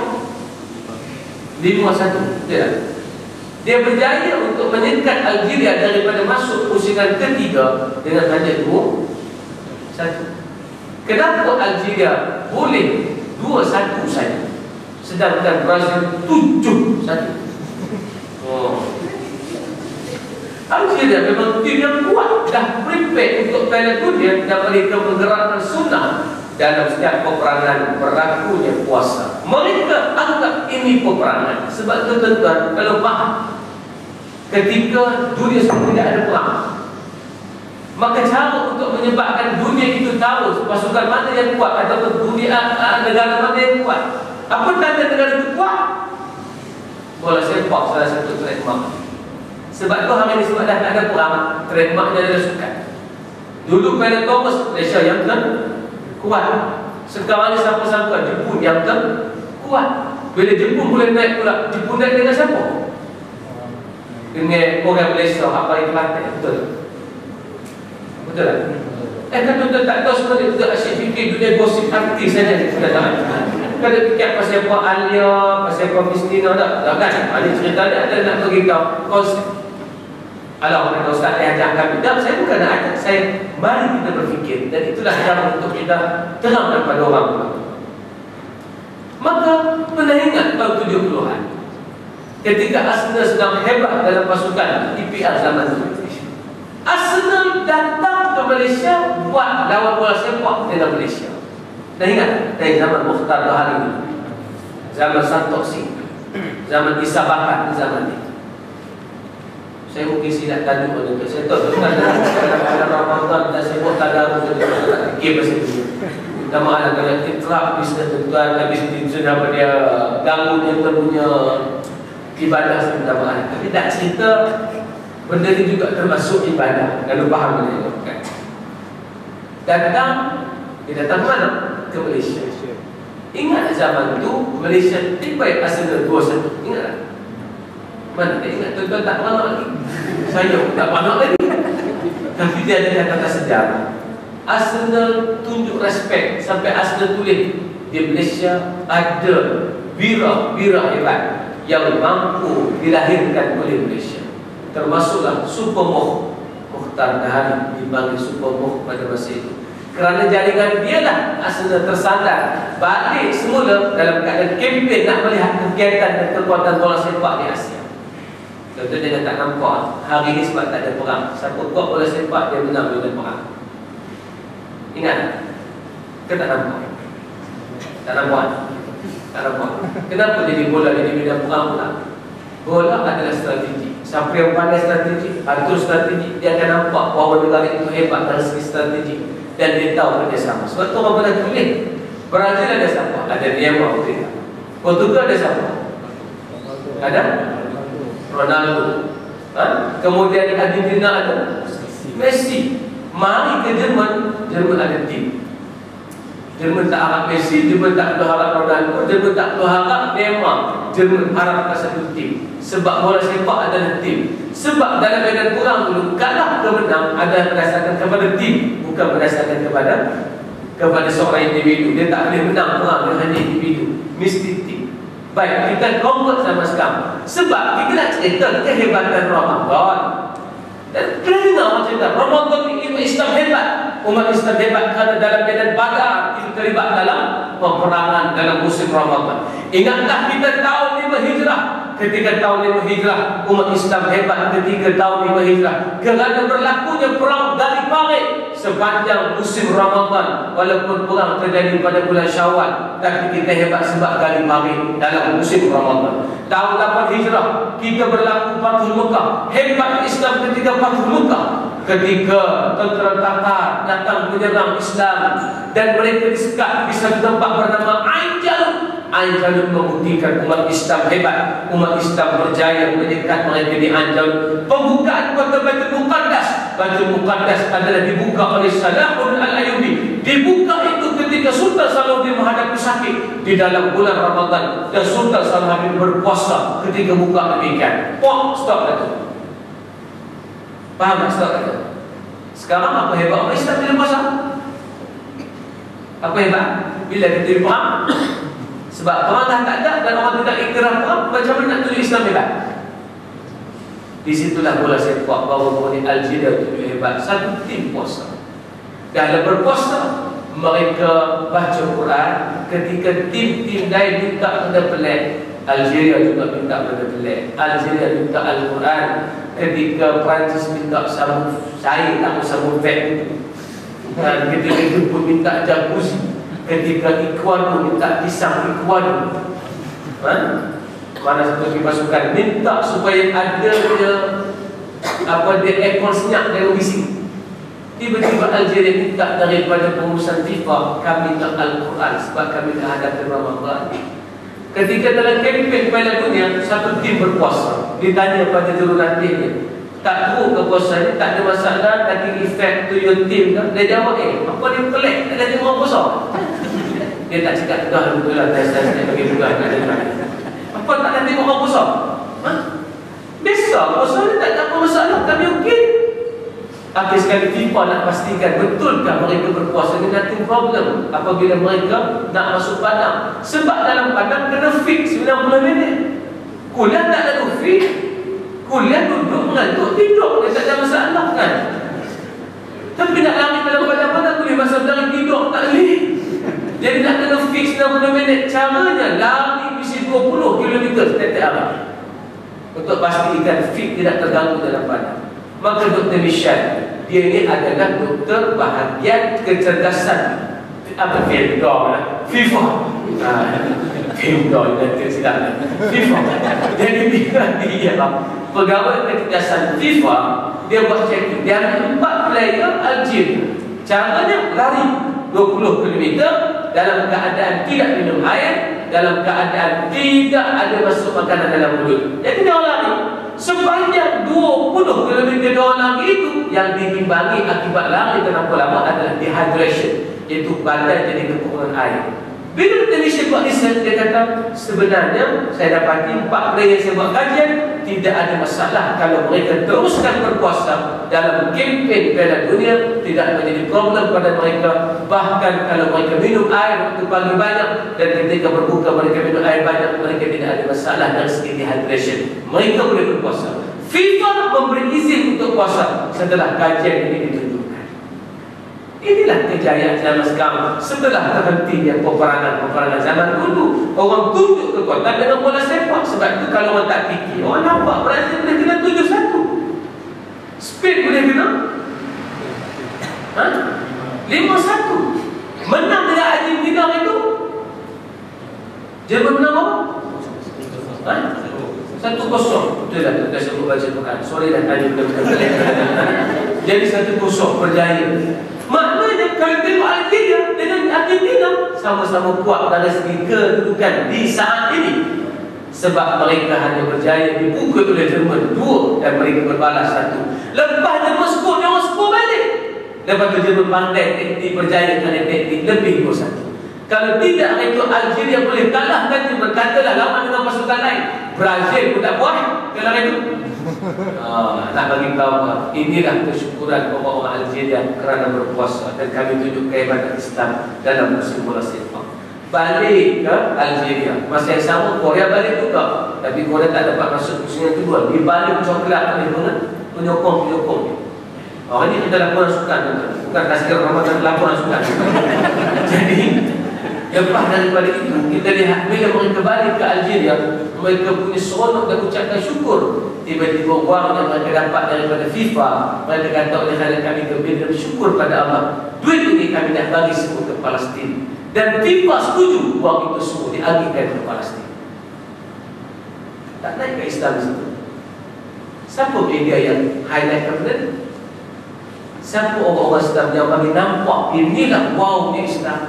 5-1. Dia berjaya untuk menyekat Algeria daripada masuk pusingan ketiga dengan hanya 2-1. Kenapa Algeria boleh 2-1 saja, sedangkan Brazil 7-1? Algeria memang tim yang kuat, dah prepare untuk Piala Dunia, dan mereka menggerakkan sunnah dalam setiap peperangan berlakunya puasa. Mereka anggap ini peperangan. Sebab itu tuan-tuan, kalau faham, ketika dunia sudah tidak ada perang, maka cara untuk menyebabkan dunia itu tahu pasukan mana yang kuat ataupun dunia negara mana yang kuat. Apa tanda negara itu kuat? Bola sepak salah satu trademark. Sebab itu hari ini sebab dah tak ada perang, trademarknya adalah sukan. Dulu Piala Thomas Malaysia yang kuat. Sekarang ni siapa sangka Jepun yang kuat. Bila Jepun boleh naik pula, Jepun naik dengan siapa? Dengan orang Malaysia apa yang Kelantan. Betul? Betul tak? Kan tuan-tuan tak tahu sebenarnya kita asyik fikir dunia gosip artis saja. Kalau fikir pasal apa Alia, pasal apa Mistina, tak kan? Ada cerita dia ada nak beritahu konsep. Kalau kata Ustaz yang ajak kami, tak, saya bukan nak ajak, saya mari kita berfikir, dan itulah cara untuk kita terangkan pada orang. Maka pernah ingat tahun 70-an ketika Arsenal sedang hebat dalam pasukan IPL zaman itu, Arsenal datang ke Malaysia buat lawan bola sepak dengan Malaysia. Dan ingat dari zaman Mukhtar Bahari, zaman Santok Singh, zaman Isa Bahar, zaman itu. Saya mungkin silap tajuk pada saya tahu dalam Ramadan dan sebut tadarus dan fikir pasal itu. Minta maaf kalau terap bisnes tuan habis itu sudah dia ganggu dia punya ibadah, saya minta maaf. Tapi tak cerita benda ini juga termasuk ibadah. Kalau faham benda kan? Dia datang mana? Ke Malaysia. Ingat zaman tu Malaysia tiba Arsenal 2-1. Ingat tak? Mana tak ingat, tuan-tuan tak pernah lagi. Saya pun tak pernah lagi. Tapi dia ada kata sejarah. Arsenal tunjuk respect sampai Arsenal tulis di Malaysia ada bira-bira hebat yang mampu dilahirkan oleh Malaysia. Termasuklah Supermoh Mukhtar Dahari, dipanggil Supermoh pada masa itu. Kerana jaringan dia lah Arsenal tersandar balik semula dalam keadaan kempen nak melihat kegiatan dan kekuatan bola sepak di Asia. Contoh dia tak nampak hari ini sebab tak ada perang. Siapa kuat bola sepak dia menang dengan perang. Ingat? Kita tak nampak. Tak nampak. Tak nampak. Kenapa jadi bola jadi medan perang pula? Bola adalah strategi. Siapa yang pandai strategi, atur strategi, dia akan nampak bahawa negara itu hebat dari segi strategi. Dan dia tahu kerjasama. Sebab tu orang pernah tulis Brazil ada siapa? Ada Neymar. Portugal ada siapa? Ada Ronaldo. Kemudian Argentina ada Messi. Mari ke Jerman, Jerman ada tim. Jerman tak harap Messi, Jerman tak harap Ronaldo, Jerman tak harap Neymar. Jerman harap satu tim. Sebab bola sepak adalah tim. Sebab dalam medan perang dulu, kalah ke menang adalah berdasarkan kepada tim, bukan berdasarkan kepada seorang individu. Dia tak boleh menang perang dengan hanya individu, mesti tim. Baik, kita convert sama sekarang. Sebab kita nak cerita kehebatan Ramadan. Dan kita dengar macam tu, Ramadan ini Islam hebat. Umat Islam hebat kerana dalam medan Badar kita terlibat dalam peperangan dalam musim Ramadan. Ingatlah kita tahun 5 Hijrah. Ketika tahun 5 Hijrah, umat Islam hebat ketika tahun 5 Hijrah. Kerana berlakunya perang dari Parit sepanjang musim Ramadan. Walaupun perang terjadi pada bulan Syawal, tapi kita hebat sebab dari Parit dalam musim Ramadan. Tahun 8 Hijrah, kita berlaku Fathul Mekah. Hebat Islam ketika Fathul Mekah. Ketika tentera Tatar datang menyerang Islam dan mereka disekat di satu tempat bernama Ain Jalut. Ain Jalut membuktikan umat Islam hebat. Umat Islam berjaya menyekat mereka di Ain Jalut. Pembukaan kota Baitul Muqaddas. Baitul Muqaddas adalah dibuka oleh Salahuddin Al-Ayyubi Dibuka itu ketika Sultan Salahuddin menghadapi sakit di dalam bulan Ramadan, dan Sultan Salahuddin berpuasa ketika buka demikian. Stop itu. Paham tak stop itu? Sekarang apa hebat orang Islam bila puasa? Apa hebat? Bila kita perang, sebab perang dah tak ada dan orang tidak ikrar perang, macam mana nak tunjuk Islam hebat? Di situlah bola sepak bahawa Algeria itu hebat. Satu tim puasa. Dalam berpuasa, mereka baca Quran. Ketika tim-tim lain minta benda pelik, Algeria juga minta benda pelik. Algeria minta Al-Quran. Ketika Perancis minta sabun, saya tak mau sabun vet itu. Dan ketika itu pun minta jacuzzi. Ketika Ecuador minta pisang Ecuador. Mana seperti pasukan minta supaya ada dia aircon senyap dari bising. Tiba-tiba Algeria minta daripada pengurusan FIFA, kami minta Al-Quran sebab kami dah hadapi Ramadan. Ketika dalam kempen Piala Dunia, satu tim berpuasa, ditanya pada jurulatihnya, tak tahu kepuasannya, tak ada masalah, nothing effect to your team kan? Dia jawab, apa dia pelik, tak ada tengok puasa. Dia tak cakap, dah betul lah, tes bagi bukan, tak ada. Apa tak ada tengok orang puasa? Biasa, puasa ni tak ada apa masalah, kami okey. Akhir sekali FIFA nak pastikan betulkah mereka berpuasa ni, nothing problem apabila mereka nak masuk padang. Sebab dalam padang kena fix 90 minit. Kuliah tak ada fix. Kuliah duduk mengantuk tidur, dia tak ada masalah kan. Tapi nak lari dalam padang mana boleh masa dalam tidur tak boleh. Jadi nak kena fix 60 minit. Caranya lari misi 20 km setiap arah untuk pastikan fit tidak terganggu dalam padang. Maka Dr. Michel, dia ini adalah doktor bahagian kecerdasan FIFA FIFA dan silap FIFA. Jadi bila dia pegawai kecerdasan FIFA, dia buat checking. Dia ambil 4 player Algeria. Caranya lari 20 km dalam keadaan tidak minum air, dalam keadaan tidak ada masuk makanan dalam mulut. Jadi dia lari sepanjang 20 km dia lari itu, yang ditimbangi akibat lari terlampau lama adalah dehydration, iaitu badan jadi kekurangan air. Bila Indonesia buat riset, dia kata sebenarnya saya dapati 4 player yang saya buat kajian tidak ada masalah kalau mereka teruskan berpuasa dalam kempen Piala Dunia, tidak menjadi problem pada mereka. Bahkan kalau mereka minum air waktu pagi banyak dan ketika berbuka mereka minum air banyak, mereka tidak ada masalah dari segi dehydration. Mereka boleh berpuasa. FIFA memberi izin untuk puasa setelah kajian ini ditunjukkan. Inilah kejayaan zaman sekarang. Setelah terhentinya peperangan zaman dulu, orang tunjuk kekuatan dengan bola sepak. Sebab itu kalau orang tak fikir, orang nampak Brazil boleh kena 7-1, Spain boleh kena 5-1. Menang dengan Argentina itu. Jerman menang apa? 1-0. Betul lah, kita sebut baca Quran. Sorry dah tanya betul-betul. Jadi 1-0 berjaya. Maknanya kalau tengok Algeria dengan Argentina sama-sama kuat dari segi kedudukan di saat ini. Sebab mereka hanya berjaya dipukul oleh Jerman 2 dan mereka berbalas 1. Lepas Jerman skor, dia orang skor balik. Lepas tu Jerman pandai teknik, berjaya kerana teknik lebih 2-1. Kalau tidak, itu Algeria boleh kalahkan Jerman. Katalah lawan dengan pasukan lain, Brazil pun tak buat kalau itu. Nak bagi tahu, inilah kesyukuran orang Algeria kerana berpuasa, dan kami tunjuk kehebatan Islam dalam musim bola sepak. Balik ke Algeria, masa yang sama Korea balik juga, tapi Korea tak dapat masuk musim yang kedua. Di balik coklat oleh penyokong. Ini kita laporan sukan, bukan kasih Ramadan, laporan sukan. Jadi lepas daripada itu, kita lihat bila mereka balik ke Algeria, mereka punya seronok dan ucapkan syukur. Tiba-tiba wang yang mereka dapat daripada FIFA, mereka kata oleh kerana kami gembira dan bersyukur pada Allah, duit ini kami dah bagi semua ke Palestin. Dan FIFA setuju wang itu semua diagihkan ke Palestin. Tak naik ke Islam itu. Siapa media yang highlightkan benda? Siapa orang-orang Islam yang bagi nampak inilah wawnya Islam?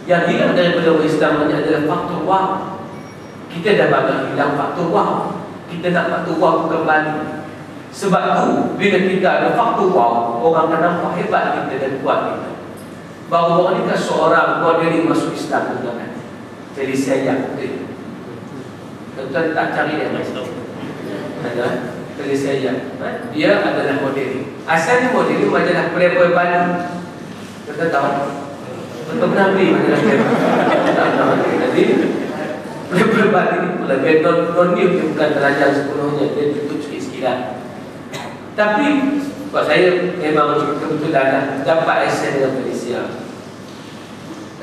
Yang hilang daripada Islam adalah faktor wow. Kita dah banyak hilang faktor wow. Kita nak faktor wow kembali. Sebab tu bila kita ada faktor wow, orang akan nampak hebat kita dan kuat kita. baru-baru ni kan seorang modern masuk Islam tu kan. Jadi saya betul. Tuan tak cari dia mas. Ada. Jadi saya dia adalah modern. Asalnya modern majalah Playboy Bali. Kita tahu. Betul pernah beli majalah Playboy. Jadi Playboy Bali ni pula non-new dia bukan terajang sepenuhnya, dia tutup sikit-sikit lah. Tapi buat saya memang kebetulan dapat akses dengan Malaysia,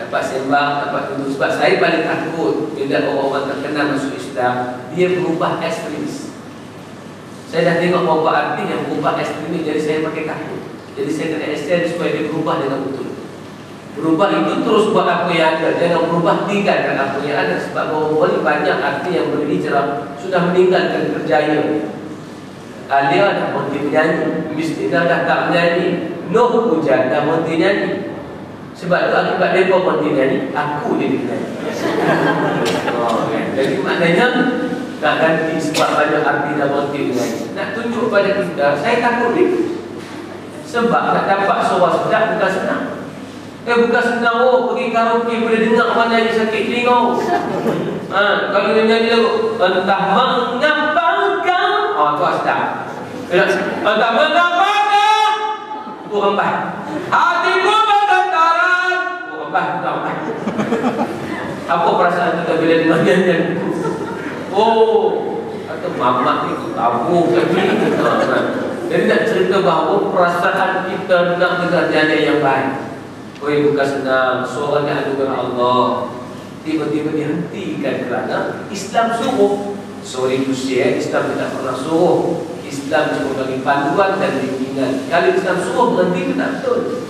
dapat sembang, dapat duduk. Sebab saya paling takut bila orang-orang terkenal masuk Islam, dia berubah ekstremis. Saya dah tengok beberapa artis yang berubah ekstremis, jadi saya pakai takut. Jadi saya kena akses supaya dia berubah dengan betul. Berubah itu terus buat apa yang ada, jangan berubah tinggalkan apa yang ada. Sebab baru-baru banyak artis yang berhijrah sudah meninggalkan kerjaya. Alia dah berhenti menyanyi, Mistina dah tak menyanyi, Noh Hujan dah berhenti nyanyi. Sebab tu akibat mereka berhenti nyanyi, aku jadi menyanyi. Jadi maknanya nak ganti sebab banyak artis dah berhenti menyanyi. Nak tunjuk pada kita, saya takut ni. Sebab nak dapat suara sedap bukan senang. Bukan senang, pergi karaoke boleh dengar orang nyanyi sakit telinga. Kalau dia nyanyi lagu entah mengapa kau, tu sedap. Entah mengapa kau, kurang baik. Hatiku bergetaran, kurang baik, kurang baik. Apa perasaan kita bila dengar nyanyian? Atau mamak ni tabu lagi. Jadi nak cerita bahawa perasaan kita nak dengar nyanyian yang baik. Bukan senang, suaranya anugerah Allah. Tiba-tiba dihentikan kerana Islam suruh. Sorry to say, Islam tidak pernah suruh. Islam cuma bagi panduan dan bimbingan. Kalau Islam suruh berhenti itu tak betul.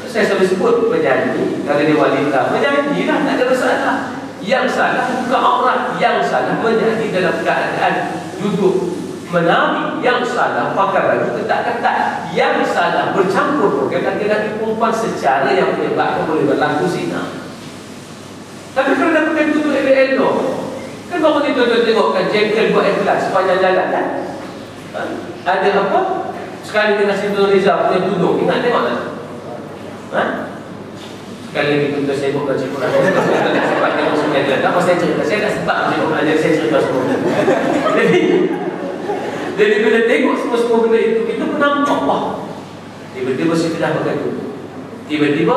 Saya selalu sebut penyanyi, kalau dia wanita, menyanyi lah, tak ada masalah. Yang salah bukan aurat, yang salah menyanyi dalam keadaan duduk menari, yang salah pakai baju ketat-ketat, yang salah bercampur dengan laki-laki perempuan secara yang menyebabkan boleh berlaku zina. Tapi kerana pakai tutup elok-elok, kan baru ni tuan-tuan tengokkan jengkel buat ikhlas sepanjang jalan kan? Ada apa? Sekali dengan Siti Rizal punya tudung, ingat tengok tak? Sekali lagi tuan-tuan saya buat baca Quran. Sebab tengok semua dia. Tak apa saya cerita, saya tak sempat tengok ajar saya cerita semua. Jadi bila tengok semua benda itu, kita pun nampak, wah, tiba-tiba saya dah pakai tudung. Tiba-tiba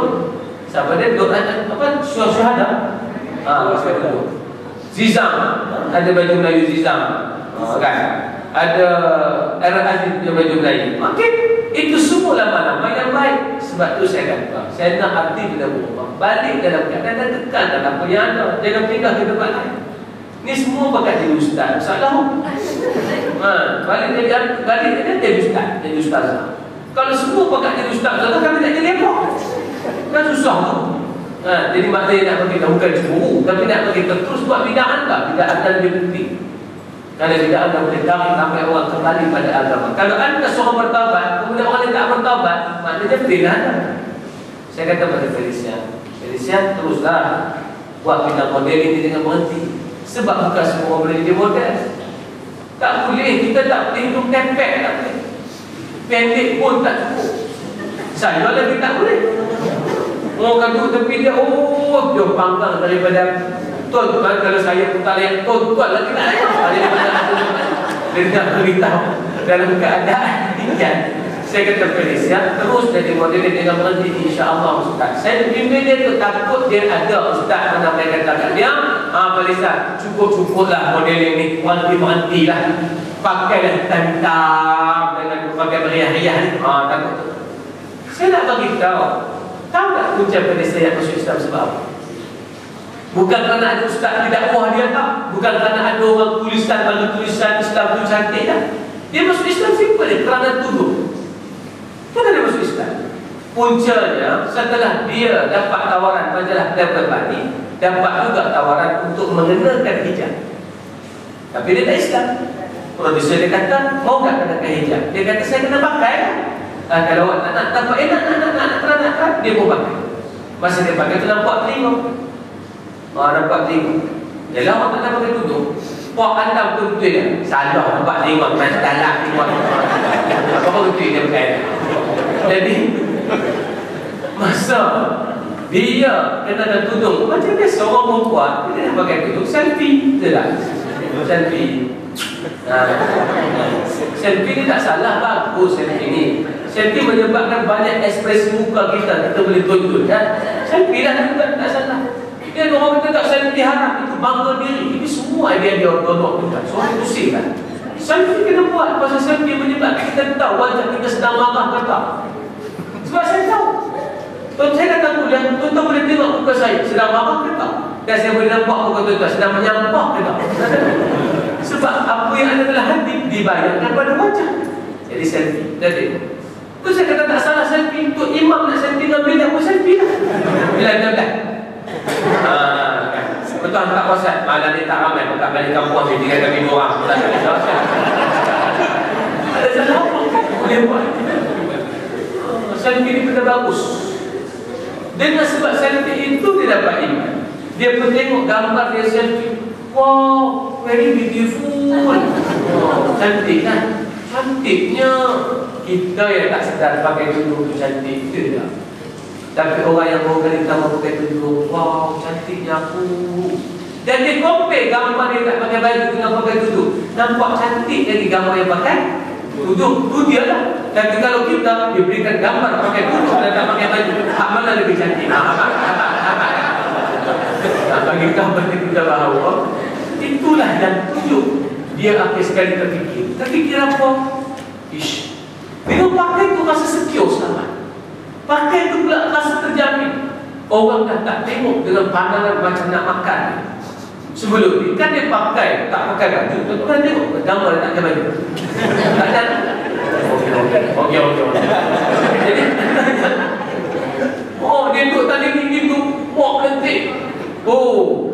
siapa dia doa apa? Syuhada. Pakai tudung. Zizam, ada baju Melayu Zizam, kan? Ada Era Aziz punya baju Melayu. Makin itu semua lama-lama yang baik. Sebab tu saya kata, saya nak arti bila berubah, balik dalam keadaan dan tekankan apa yang ada. Jangan pindah ke tempat lain. Ni semua pakai jadi ustaz. Salah. Balik jadi ustaz, jadi ustazah. Kalau semua pakai jadi ustaz, kami nak jadi apa? Kan susah tu. Jadi maknanya nak bagi kita bukan cemburu, tapi nak bagi kita terus buat bidaan tak? Bidaan dan lebih penting. Kalau bidaan dah boleh tarik sampai orang kembali pada agama. Kalau anda seorang bertaubat, kemudian orang yang tak bertaubat, maknanya bidaan anda. Saya kata pada Felicia, teruslah buat bidang model ini dengan berhenti. Sebab bukan semua orang boleh jadi model. Tak boleh, kita tak boleh hidup kepek, tak boleh. Pendek pun tak cukup. Saya lagi tak boleh. Orang duduk tepi dia, dia panggang daripada tuan-tuan. Kalau saya putar layak tuan-tuan lagi nak layak. Dia nak beritahu dalam keadaan tinggal. Saya kata Felicia, terus jadi model dengan berhenti, insya-Allah Ustaz. Saya bimbing dia tu, takut dia ada Ustaz mana saya katakan dia, Felicia, cukup-cukuplah model ini, berhenti-berhentilah. Pakailah hitam dengan pakai meriah-riah ni. Takut tu. Saya nak bagi tahu. Tahu tak punca Felicia yang masuk Islam sebab apa? Bukan kerana ada Ustaz di dakwah dia tak. Bukan kerana ada orang tulisan bagi tulisan Islam tu cantik tak. Dia masuk Islam simple dia, kerana tuduh. Kenapa dia masuk Islam? Puncanya setelah dia dapat tawaran majalah Playboy Bali, dapat juga tawaran untuk mengenakan hijab. Tapi dia tak Islam. Produser dia kata, mau tak kenakan hijab? Dia kata, saya kena pakai. Kalau awak tak nak, tanpa nak, dia pun pakai. Masa dia pakai tu nampak terima. Nampak terima. Yalah awak tak nak pakai tudung. Puak anda betul-betul kan? Salah nampak terima. Macam dalak terima. Apa betul dia pakai? Jadi masa Dia kenakan tudung macam biasa orang perempuan, dia pakai tudung selfie, betul tak? Selfie. Selfie ni tak salah, bagus selfie ni. Selfie menyebabkan banyak ekspresi muka kita boleh tunjuk kan? Selfie lah juga, tak salah. Dia orang kata tak selfie haram, itu bangga diri. Ini semua idea dia orang juga. Soal pusing kan? Selfie kena buat, pasal selfie menyebabkan kita tahu wajah kita sedang marah ke tak. Sebab saya tahu. Tuan saya datang kuliah, tuan-tuan boleh tengok muka saya sedang marah ke tak? Dan saya boleh nampak muka tuan-tuan sedang menyampah ke tak? Sebab apa yang ada dalam hati dibayangkan pada wajah. Jadi selfie, dah tengok. Tu saya kata tak salah selfie. Untuk imam nak selfie dengan bila pun selfie lah. Bila. Betul tak puasa. Malam ni tak ramai. Tak balik kampung ni. 3 kali 2 orang. Ada salah apa? Boleh buat. Selfie ni benda bagus. Dengan sebab selfie itu dia dapat iman. Dia pun tengok gambar dia selfie. Wow, very beautiful. Wow, cantik kan? Cantiknya. Kita yang tak sedar pakai tudung tu cantik ke tak? Tapi orang yang baru kali pertama pakai tudung, wow, cantiknya aku. Dan dia compare gambar dia tak pakai baju dengan pakai tudung. Nampak cantik lagi gambar yang pakai tudung. Tu dia lah. Tapi kalau kita diberikan gambar pakai tudung dan tak pakai baju, hak mana lebih cantik? Bagi gambar kita bahawa itulah yang tunjuk. Dia akan sekali terfikir. Terfikir apa? Ish. Bila pakai tu rasa secure selamat. Pakai tu pula rasa terjamin. Orang dah tak tengok dengan pandangan macam nak makan. Sebelum ni kan dia pakai, tak pakai baju. Tuan-tuan tengok gambar dia tak pakai baju. Tak ada. Okey. Jadi oh, dia duduk tadi tinggi tu, walk lentik. Oh,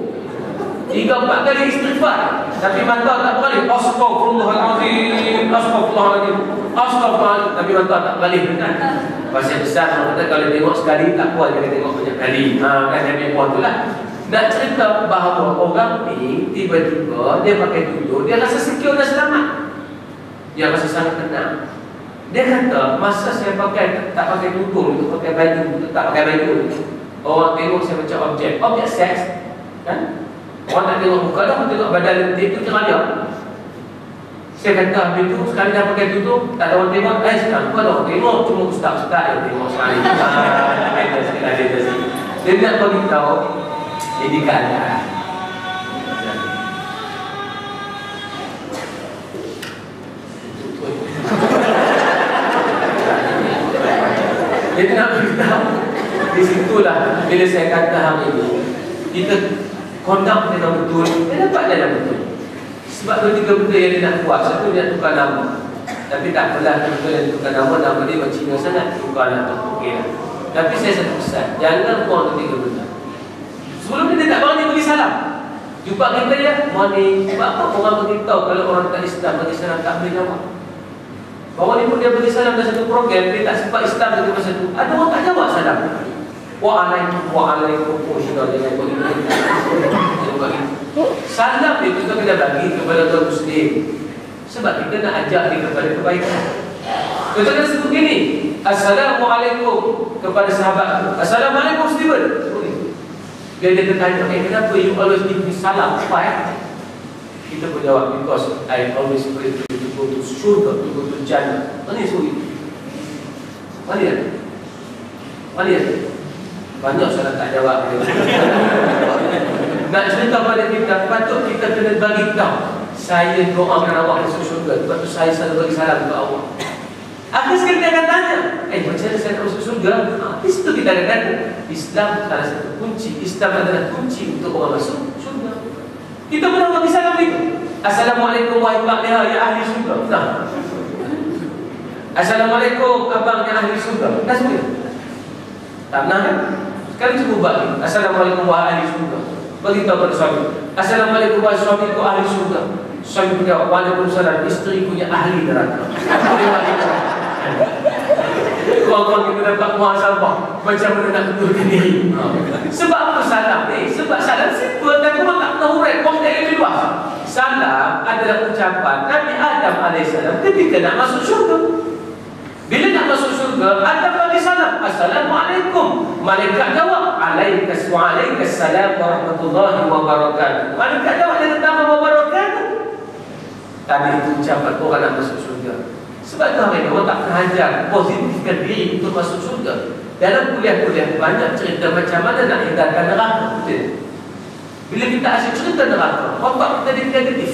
3-4 kali istighfar. Tapi mata tak balik. Astaghfirullahaladzim. Astaghfirullahaladzim. Tapi mata tak balik. Pasal besar orang kata kalau tengok sekali tak puas, dia tengok banyak kali. Kan dia puas tu lah. Nak cerita bahawa orang ni tiba-tiba dia pakai tudung, dia rasa secure dan selamat. Dia rasa sangat tenang. Dia kata masa saya pakai tak pakai tudung, pakai baju, tak pakai baju, orang tengok saya macam objek seks, kan? Orang nak tengok muka dah, tengok badan lentik tu tengah dia. Saya kata habis tu sekali dah pakai tudung, tak ada orang tengok. Sekarang kau ada orang tengok, cuma ustaz-ustaz yang tengok sekali. Dia nak beritahu ini keadaan. Dia nak beritahu. Di situlah bila saya kata hari ini kita kondak dengan betul, dia dapat jalan betul. Sebab tu 3 benda yang dia nak buat. Satu, dia nak tukar nama. Tapi tak apalah, betul yang tukar nama dia Cina sangat, tukar nama, okey lah. Tapi saya satu pesan, jangan buang 3 benda. Sebelum ni dia tak berani bagi salam. Jumpa kita ya, morning. Sebab apa orang beritahu kalau orang tak Islam bagi salam tak boleh jawab. Bahawa ni pun dia bagi salam dalam satu program, dia tak sempat Islam dari masa tu. Ada orang tak jawab salam. Wa'alaikum sudah dengan begitu. Salam itu kita kena bagi kepada orang Muslim. Sebab kita nak ajak dia kepada kebaikan. Kita kena sebut gini, Assalamualaikum kepada sahabat. Assalamualaikum Steven. Dia tanya, kenapa you always give me salam? Why? Kita pun jawab, because I always pray to go to surga, to go to Jannah. Mana yang suruh itu? Mana ya? Banyak salah tak jawab. Nak cerita pada kita, patut kita kena bagi tahu, saya doakan awak masuk surga. Sebab tu saya selalu bagi salam kepada awak. Akhir sekali dia akan tanya, macam mana saya nak masuk surga? Di situ kita akan kata, Islam salah satu kunci. Islam adalah kunci untuk orang masuk surga. Kita pernah bagi salam itu. Assalamualaikum warahmatullahi wabarakatuh, ya ahli surga. Nah. Assalamualaikum abang yang ahli surga. Dah semua. Tak pernah kan? Sekarang cuba bagi. Assalamualaikum warahmatullahi wabarakatuh. Bagi tahu pada suami. Assalamualaikum warahmatullahi wabarakatuh, suamiku ahli surga. Suami menjawab, waalaikumsalam, isteri punya ahli neraka. Kawan-kawan kita dapat muhasabah macam mana nak betulkan diri. Sebab apa salam ni? Sebab salam simple, tapi orang tak tahu right. Kau tak lebih luas. Salam adalah ucapan Nabi Adam AS ketika nak masuk syurga. Bila nak masuk syurga, Adam bagi salam, Assalamualaikum. Malaikat jawab, Waalaikumsalam warahmatullahi wabarakatuh. Malaikat jawab dia tambah wabarakatuh. Tadi itu ucapan orang nak masuk surga. Sebab tu hari ini orang tak pernah ajar positifkan diri untuk masuk surga. Dalam kuliah-kuliah banyak cerita macam mana nak hindarkan neraka. Bila kita asyik cerita neraka, otak kita jadi negatif.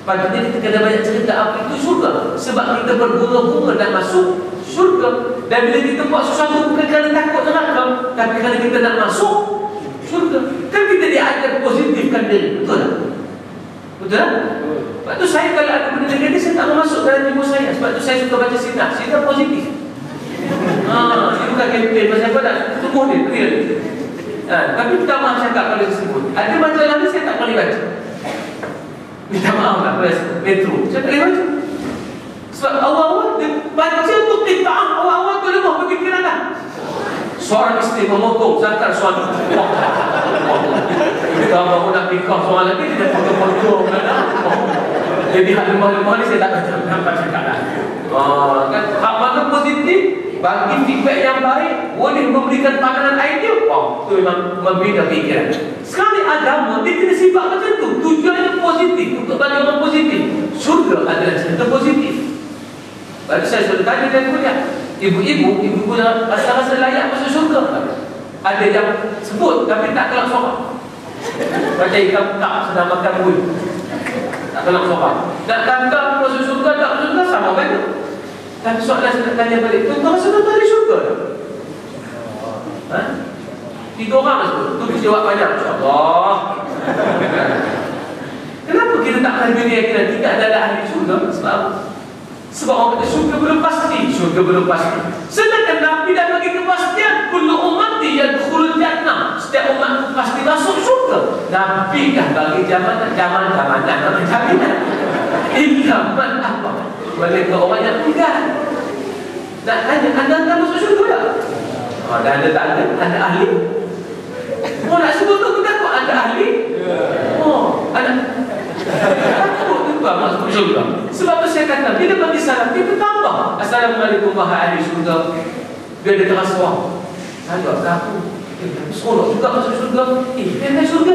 Patutnya kita kena banyak cerita apa itu surga. Sebab kita berbunga-bunga dan masuk surga. Dan bila kita buat sesuatu bukan kerana takut neraka, tapi kerana kita nak masuk surga. Kan kita diajar positifkan diri. Betul tak? Betul tak? Sebab tu saya kalau ada benda negatif, saya tak mau masuk dalam jiwa saya. Sebab tu saya suka baca sinar. Sinar positif. Ini bukan campaign pasal apa tak? Tubuh dia, real. Tapi minta maaf cakap kalau tersebut. Ada majalah ni saya tak boleh baca. Minta maaf lah pada Metro. Saya tak boleh baca. Sebab awal-awal dia baca tu kitaan awal-awal tu lemah berfikiran dah. Seorang isteri memotong zakat suami. Kita baru nak nikah seorang lagi, dia dah potong-potong. Jadi hal lemah-lemah ni saya tak baca. Nampak cakap lah. Kan hak mana positif, bagi feedback yang baik, boleh memberikan pandangan idea. Itu memang membina fikiran. Sekali agama, dia kena sifat macam tu. Tujuannya positif, untuk bagi orang positif. Surga adalah cerita positif. Baru saya sudah tanya dan kuliah, ibu-ibu yang rasa-rasa layak masuk surga. Ada yang sebut tapi tak kelak sorak. Macam ikan tak sedang makan buih, tak kelak sorak. Nak kata masuk surga, tak masuk surga, sama kan? Tapi soalan saya nak tanya balik, tuan-tuan rasa tuan-tuan ada syurga tak? 3 orang masuk, tu jawab banyak, insyaAllah. Kenapa kita tak pernah beri keyakinan tidak ada ahli syurga? Sebab sebab orang kata syurga belum pasti. Syurga belum pasti. Sedangkan Nabi dah bagi kepastian, kullu ummati yadkhulul jannah. Setiap umat pasti masuk syurga. Nabi dah bagi jaminan. Ilhaman apa? Mereka orang yang enggak. Nak tanya, anda masuk syurga tak? Anda tak ada, anda ahli. Nak sebut tu kita takut anda ahli. Anda takut juga masuk syurga. Sebab tu saya kata, bila bagi salam, kita tambah Assalamualaikum wahai ahli syurga. Dia ada terasa wah, saya aku tapi sekolah juga masuk syurga. Dia ada syurga.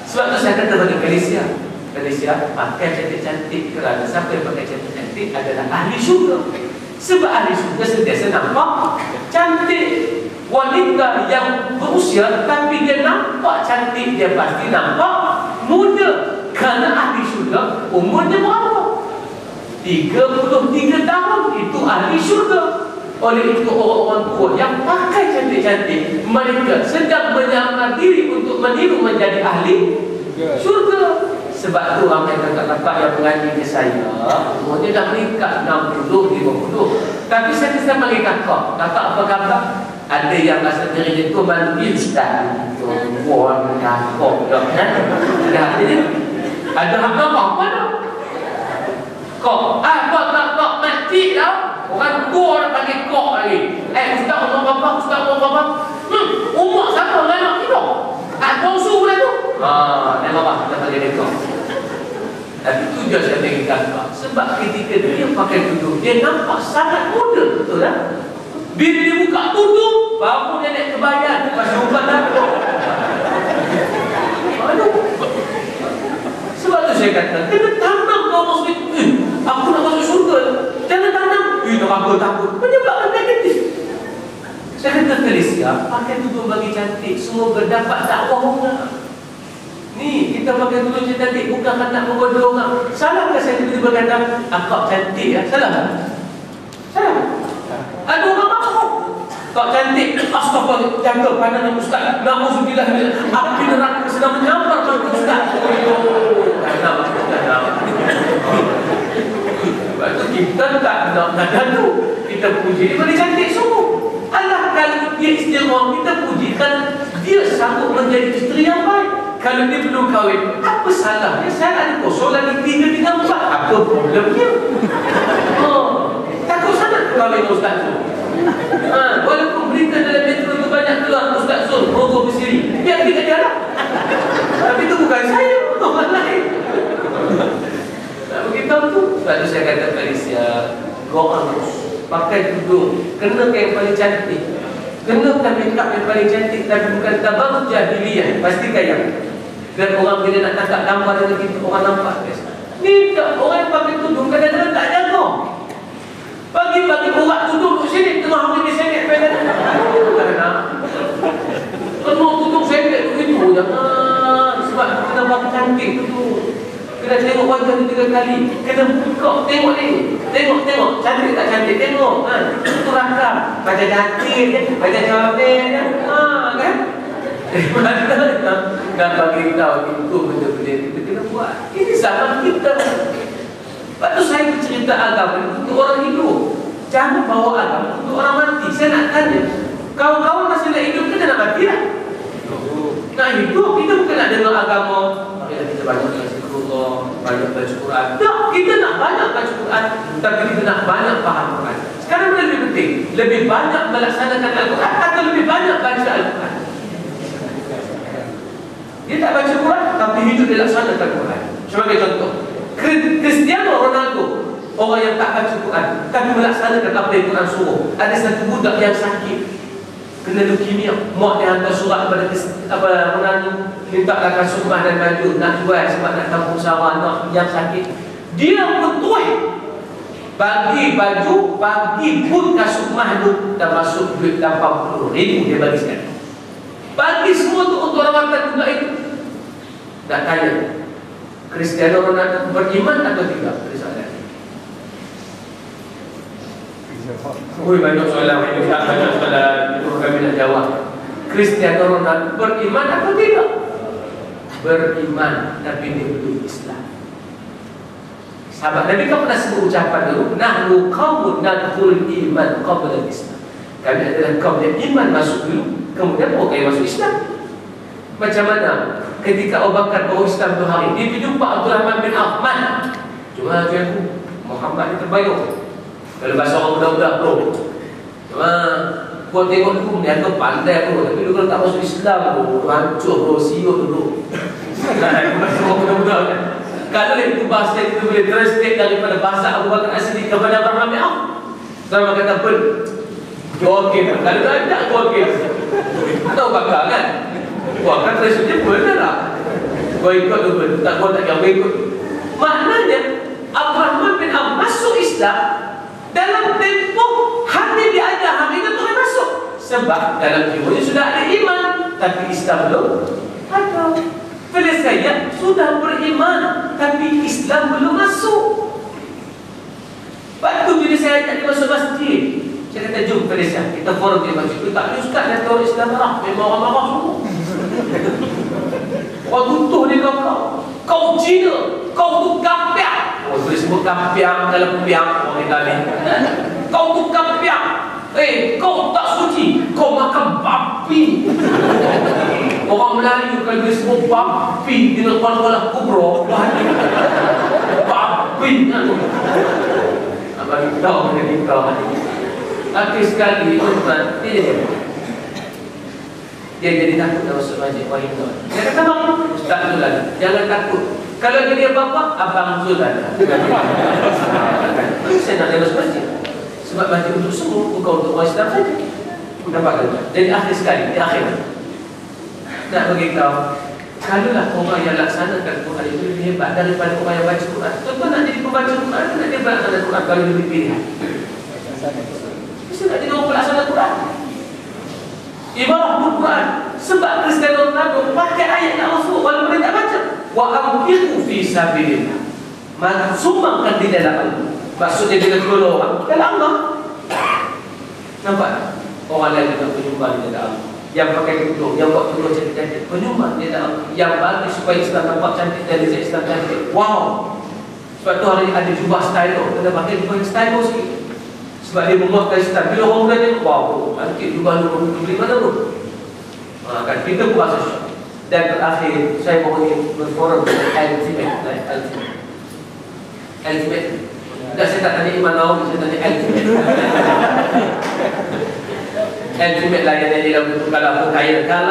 Sebab tu saya kata bagi Malaysia pakai cantik-cantik, kerana siapa yang pakai cantik-cantik adalah ahli syurga. Sebab ahli syurga sentiasa nampak cantik. Wanita yang berusia tapi dia nampak cantik, dia pasti nampak muda. Kerana ahli syurga umurnya berapa? 33 tahun. Itu ahli syurga. Oleh itu orang-orang tua yang pakai cantik-cantik, mereka sedang menyamar diri untuk meniru menjadi ahli syurga. Sebab tu ramai kakak-kakak yang mengaji ke saya, umurnya dah meningkat 60, 50. Tapi saya kisah panggil kakak. Kakak apa kata? Ada yang rasa dirinya tu manusia ustaz. Tuan kakak dah kan? Ada apa dah? Kok? Kok tak kok mati dah? Orang tua nak panggil kok lagi. Ustaz umur berapa? Umur sama dengan anak kita. Bongsu pula tu. Dan apa? Kita panggil dia kok. Tapi tujuan saya panggil kakak. Sebab ketika dia pakai tudung, dia nampak sangat muda. Betul tak? Bila dia buka tudung, baru dia naik kebayan. Pasal ubat datuk. Aduh. Sebab tu saya kata, kena tanam kau masuk aku nak masuk syurga. Jangan tanam. Neraka takut. Menyebabkan negatif. Saya kata Malaysia, pakai tudung bagi cantik, semua berdapat dakwah orang. Ni, kita pakai tudung cantik bukan nak membodoh orang. Salahkah saya tiba-tiba kata, akak cantik ya? Salah? Salah? Ada orang makhluk. Kak cantik, astagfirullah, jaga pandangan ustaz. Na'udzubillah, api neraka sedang menyambar pada ustaz. Sebab tu kita tak nak tu. Kita puji dia boleh cantik sungguh. Allah kalau dia istimewa, kita pujikan dia sanggup menjadi isteri yang baik. Kalau dia belum kahwin, apa salahnya? Saya ada kosong lagi 3, 4. Apa problemnya? Takut sangat kahwin ustaz tu. Walaupun berita dalam metro tu banyak keluar Ustaz Zul, rokok bersiri. Dia pergi dia lah. Tapi itu bukan saya, orang lain. Tak beritahu tu. Sebab tu saya kata Malaysia, doa terus. Pakai tudung, kenakan yang paling cantik. Kenakan makeup yang paling cantik, tapi bukan tabarruj jahiliyah. Pastikan yang biar orang bila nak tangkap gambar dengan kita, orang nampak biasa. Ni tak, orang yang pakai tudung kadang-kadang tak jaga. Pagi-pagi orang tudung kat sini, tengah hari ni sengit pelan. Tengok tudung sengit begitu, jangan. Sebab kita nampak cantik tu. Kena tengok wajah ni 3 kali. Kena buka, tengok ni. Tengok, cantik tak cantik, tengok. Itu rakam. Baca cantik je, baca comel je. Kan? Mana nak bagi tahu itu benda-benda kita kena buat. Ini zaman kita. Lepas tu saya bercerita agama untuk orang hidup. Jangan bawa agama untuk orang mati. Saya nak tanya, kawan-kawan masih nak hidup ke nak mati lah? Nak hidup, kita bukan nak dengar agama. Kita banyak zikrullah, banyak baca Quran. Tak, kita nak banyak baca Quran, tapi kita nak banyak faham Quran. Sekarang mana lebih penting? Lebih banyak melaksanakan Al-Quran atau lebih banyak baca Al-Quran? Dia tak baca Quran, tapi hidup dia laksanakan Quran. Sebagai contoh, Cristiano Ronaldo, orang yang tak baca Quran tapi melaksanakan apa yang Quran suruh. Ada satu budak yang sakit, kena leukemia, mak dia hantar surat kepada Ronaldo, minta kasut rumah dan baju nak jual sebab nak tampung sawah anak yang sakit. Dia betul bagi baju, bagi pun kasut rumah tu, dah masuk duit 80,000 dia bagi sekali. Bagi semua tu untuk rawatan budak itu. Nak tanya, Cristiano Ronaldo beriman atau tidak? Soalan. Banyak soalan, banyak soalan. Itu kami nak jawab. Cristiano Ronaldo beriman atau tidak? Beriman, tapi dia belum Islam. Sahabat Nabi kan pernah sebut ucapan dulu, nahnu qaumun nadkhulul iman qabla al-Islam. Kami adalah kaum yang iman masuk dulu, kemudian baru kami masuk Islam. Macam mana ketika Abu Bakar baru Islam 2 hari, dia pergi jumpa Abdul Rahman bin Auf. Cuma aku Muhammad ni terbaik. Kalau bahasa orang budak-budak bro, cuma buat tengok dulu, dia akan pandai bro. Tapi dulu kalau tak masuk Islam bro, hancur bro, siut dulu. Bahasa orang budak-budak kan. Kalau itu bahasa itu boleh translate daripada bahasa Abu Bakar asli kepada Abdul Rahman bin Auf, sama kata ber okey tak? Kalau tak okey. Tahu bakar kan? Wah, kan translate benar tak? Kau ikut tu, tak kau tak kau ikut. Maknanya Abdul Rahman bin Auf masuk Islam dalam tempoh hari dia ada, hari itu boleh masuk. Sebab dalam jiwanya sudah ada iman, tapi Islam belum ada. Bila saya sudah beriman, tapi Islam belum masuk. Waktu bila saya ajak dia masuk masjid, saya kata jom Felicia, kita forum di masjid. Tak ada ustaz yang tahu Islam marah, memang orang marah semua. Orang butuh dia kau Cina, kau tu kampiang. Oh, boleh sebut kampiang dalam piang orang Itali. Kau tu kampiang. Kau tak suci, kau makan babi. Orang Melayu kalau dia sebut babi dengan kepala-kepala kubro, babi. Abang tahu benda kita. Akhir sekali tuan, dia jadi takut dah masuk masjid wahid tuan. Dia kata bang, Ustaz Zulan, jangan takut. Kalau dia bapa, Abang Zulan. Saya nak dia masuk masjid. Sebab masjid untuk semua, bukan untuk orang Islam saja. Nampak ke? Jadi akhir sekali, di akhir nak beritahu, kalaulah orang yang laksanakan Quran itu lebih hebat daripada orang yang baca Quran. Tuan nak jadi pembaca Quran, nak dia melaksana Quran kalau lebih pilihan. Mesti nak jadi orang pelaksana Quran. Ibarat Quran. Sebab Cristiano Ronaldo pakai ayat Allah SWT walaupun dia tak baca. Wa anfiqu fi sabilillah. Maka sumbangkan di dalam Allah. Maksudnya dia tolong orang dalam Allah. Nampak? Orang lain juga penyumbang di dalam Allah. Yang pakai tudung, yang buat tudung cantik-cantik, penyumbang di dalam Allah. Yang bagi supaya Islam nampak cantik dan lihat Islam cantik. Wow. Sebab tu hari ada jubah stylo, kena pakai jubah yang stylo sikit. Sebab dia memuatkan Islam. Bila orang muda tengok, wow, cantik jubah lu beli mana tu? Kan kita puasa syok. Dan terakhir, saya mahu berforum dengan Ultimate. Enggak, saya tak tanya Iman Nawawi, saya tanya Ultimate. Ultimate lah yang dia lagu tu. Kalau aku kaya, kan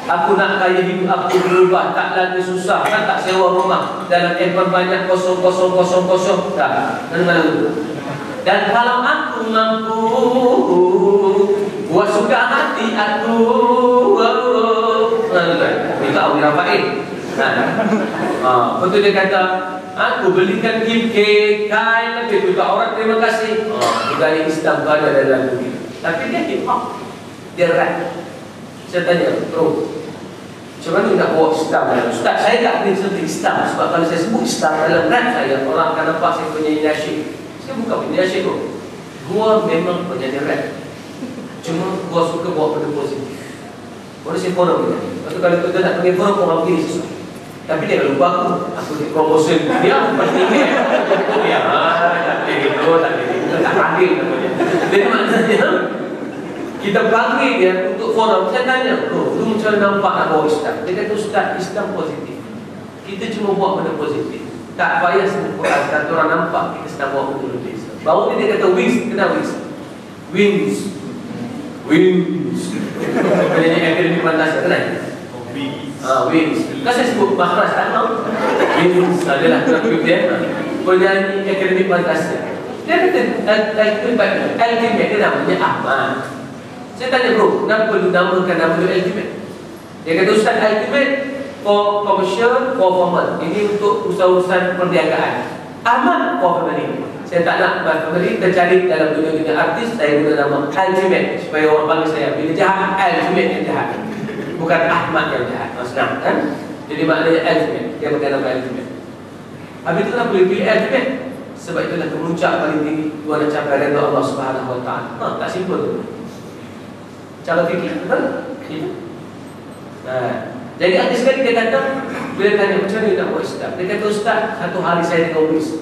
aku nak kaya hidup aku berubah, tak lagi susah, kan tak sewa rumah dalam handphone banyak 0000 dah. Dengar dulu. Dan kalau aku mampu buat suka hati aku. Itu Awi Rafael. Betul dia kata, aku belikan gift cake, kain lebih juga orang terima kasih. Budaya Islam ada dalam dunia. Tapi dia hip hop, dia rap. Saya tanya, bro, macam mana nak bawa Islam dalam? Ustaz, saya tak boleh sebut Islam. Sebab kalau saya sebut Islam dalam rap saya, orang akan nampak saya penyanyi nasyid. Saya bukan penyanyi nasyid bro. Gua memang penyanyi rap. Cuma gua suka bawa benda positif. Baru saya follow dia. Lepas tu kalau kita nak pergi follow, orang begini sesuatu. Tapi dia lupa aku di promotion dia pasti dia. Ya, tak boleh, tak panggil namanya. Jadi maksudnya kita panggil dia untuk forum. Saya tanya, bro, lu macam nampak nak bawa Islam? Dia kata, Ustaz, Islam positif. Kita cuma buat benda positif. Tak payah sebut Quran. Kata orang nampak kita sedang bawa benda lebih. Baru dia kata wings, kenapa wings? Wings. Penyanyi akademi pantas kenal? Wings. Kan saya sebut makhraj tak tahu. Wings adalah terkutip dia. Penyanyi akademi pantas. Dia kata ultimate dia namanya Ahmad. Saya tanya, bro, kenapa perlu namakan nama dia ultimate? Dia kata, Ustaz, ultimate for commercial, for formal. Ini untuk usaha-usaha perniagaan. Ahmad for family. Saya tak nak family tercari dalam dunia-dunia artis. Saya guna nama ultimate supaya orang panggil saya. Bila jahat, ultimate yang jahat, bukan Ahmad yang jahat. Senang kan? Jadi maknanya ultimate. Dia pakai nama ultimate. Habis itu kenapa boleh pilih ultimate? Sebab itulah kemuncak paling tinggi. Dua nak capai redha Allah Subhanahu Wa Taala. Tak simple tu. Cara fikir, betul? Jadi ada sekali dia kata, bila tanya macam mana nak buat Islam, dia kata, Ustaz, satu hari saya dengan wis.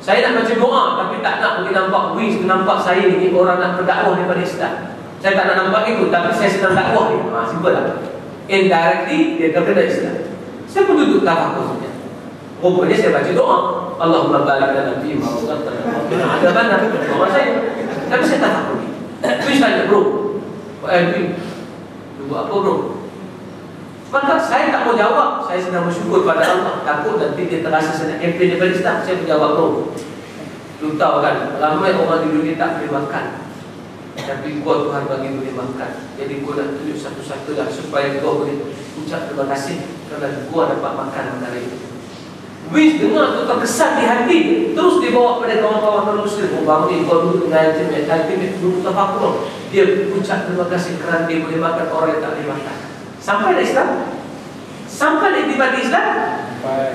Saya nak baca doa, tapi tak nak pergi nampak wis, nampak saya ni orang nak berdakwah daripada Islam. Saya tak nak nampak itu, tapi saya sedang dakwah ni. Simple lah. Indirectly, dia terkena Islam. Saya pun duduk tafakur saja. Rupanya saya baca doa, Allahumma barik lana fi ma razaqtana. Ada mana doa saya? Tapi saya tafakur. Wis tanya, bro, lu buat apa, bro? Maka saya tak mau jawab. Saya sedang bersyukur pada Allah. Takut nanti dia terasa saya nak campaign daripada Islam. Saya menjawab, bro, lu tahu kan, ramai orang di dunia tak boleh makan, tapi gua Tuhan bagi boleh makan. Jadi gua nak tunjuk satu-satu lah supaya gua boleh ucap terima kasih kerana gua dapat makan hari ini. Wis dengar tu terkesan di hati. Terus dibawa pada kawan-kawan non-Muslim. Bang ni kau duduk dengan ultimate duduk tafakur. Dia ucap terima kasih kerana dia boleh makan orang yang tak boleh makan. Sampai dah Islam? Sampai dia tiba di Islam?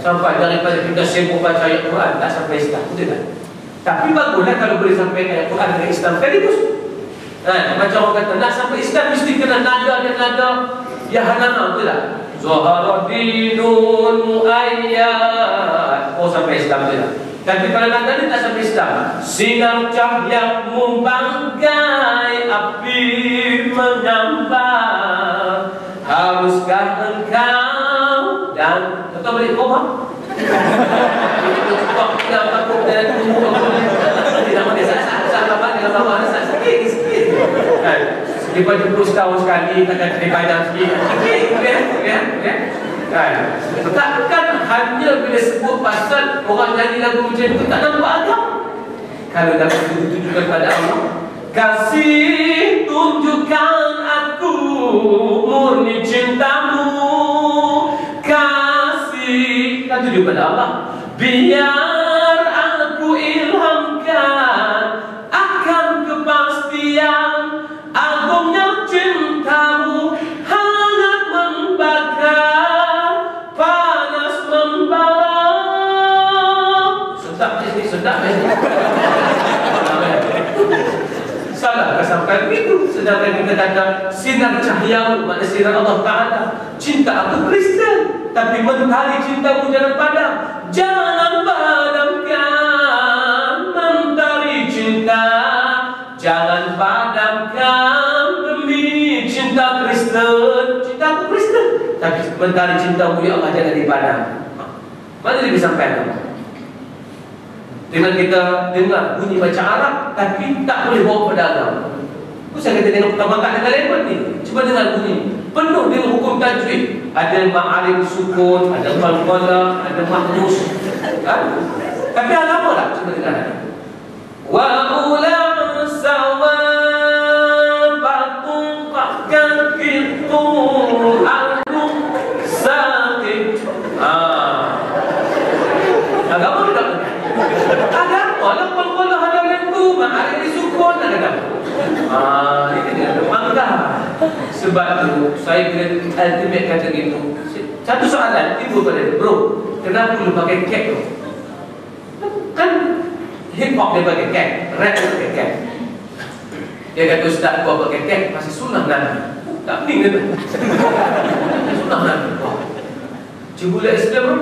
Sampai daripada kita sibuk baca ayat Quran, tak sampai Islam. Betul tak? Tapi baguslah kalau boleh sampai ayat Quran dengan Islam sekaligus. Macam orang kata, nak sampai Islam mesti kena nada dan nada Yahanana, betul tak? Zahara dinul muayyad. Oh, sampai Islam je lah. Tapi kalau nada ni tak sampai Islam. Sinar cahayamu bangkai api menyambar. Haruskah engkau dan atau balik koma? Itu kok tidak takut dan tunggu tidak boleh sama dengan sama sikit. Lepas jemput setahun sekali, takkan terima sikit. Takkan hanya bila sebut pasal orang nyanyi lagu macam itu tak nampak agama. Kalau dapat tunjukkan pada Allah, kasih tunjukkan aku murni cintamu. Kasih kan tunjuk pada Allah, biar aku ilhamkan akan kepastian agungnya cintamu, hangat membakar, panas membara. Sedap ni, sedap ni. Salah sampai begitu. Sedangkan kita kata sinar cahaya, makna sinar Allah Ta'ala. Cinta aku Kristen, tapi mentari cintamu jangan padam. Jangan padamkan mentari cinta, jangan padamkan demi cinta Kristen. Cinta aku Kristen, tapi mentari cintamu ya Allah jangan dipadam. Mana dia disampaikan? Dengan kita dengar bunyi baca Arab, tapi tak boleh bawa pada agama. Saya kata tengok pertama tak dengan level ni, cuba dengar bunyi penuh dengan hukum tajwid. Ada ma'arif sukun, ada qalqalah, ada mahmus, kan? Tapi agama lah, cuba dengar. Wa ulama Ini dia maka sebab tu saya bila ultimate kata gitu, satu soalan timbul pada dia, bro, kenapa lu pakai cap tu? Kan hip hop dia pakai cap, rap dia pakai cap. Dia kata ustaz gua pakai cap masih sunnah Nabi. Tak pening dia. Sunnah Nabi. Cuba lihat Islam bro.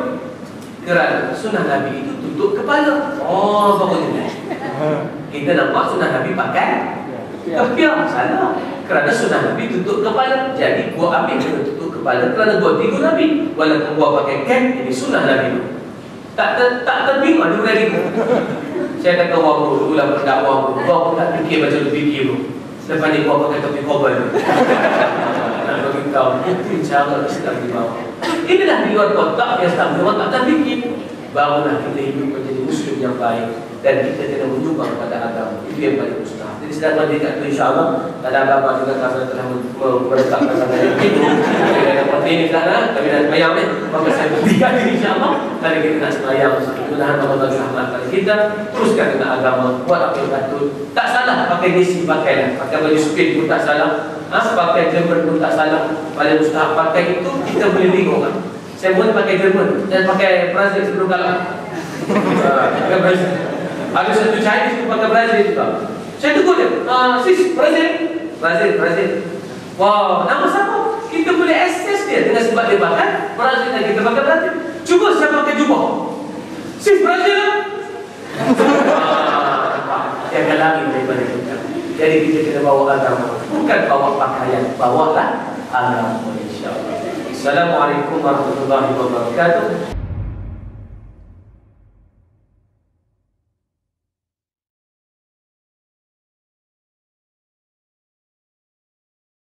Kerana sunnah Nabi itu tutup kepala. Oh, bagus ni. Kita nampak sunnah Nabi pakai kepiah. Salah. Kerana sunnah Nabi tutup kepala. Jadi gua ambil kena tutup kepala kerana gua tiru Nabi. Walaupun gua pakai cap, ini sunnah Nabi. Tak terbingung ada lagi. Saya kata wah bro, ulang berdakwah bro. Gua pun tak fikir macam lu fikir bro. Lepas ni gua pakai topi korban. Nak bagi tahu itu cara Islam dibawa. Inilah di luar kotak yang Islam dibawa tak terfikir. Barulah kita hidup menjadi Muslim yang baik dan kita kena menyumbang pada agama. Itu yang paling mustahil. Jadi sedangkan dia kata insya-Allah tak ada apa-apa juga karena telah meletakkan saya itu. Kita dapat ini sana, kami nak sembahyang ni, maka saya berikan diri insya-Allah. Kalau kita nak sembahyang, mudah-mudahan Allah rahmatkan kita, teruskan dengan agama, buat apa yang patut. Tak salah pakai desi pakailah, pakai baju spin pun tak salah. Pakai Jerman pun tak salah. Paling mustahil pakai itu kita boleh bingung kan. Saya pun pakai Jerman dan pakai Brazil sebelum kalah. Pakai Brazil. Ada satu Chinese pun pakai Brazil juga. Saya tegur dia, sis, Brazil. Wow, nama siapa? Kita boleh access dia dengan sebab dia pakai Brazil dan kita pakai Brazil. Cuba saya pakai jubah. Sis, Brazil. Dia akan lari daripada kita. Jadi kita kena bawa agama, bukan bawa pakaian, bawalah agama insya-Allah. Assalamualaikum warahmatullahi wabarakatuh.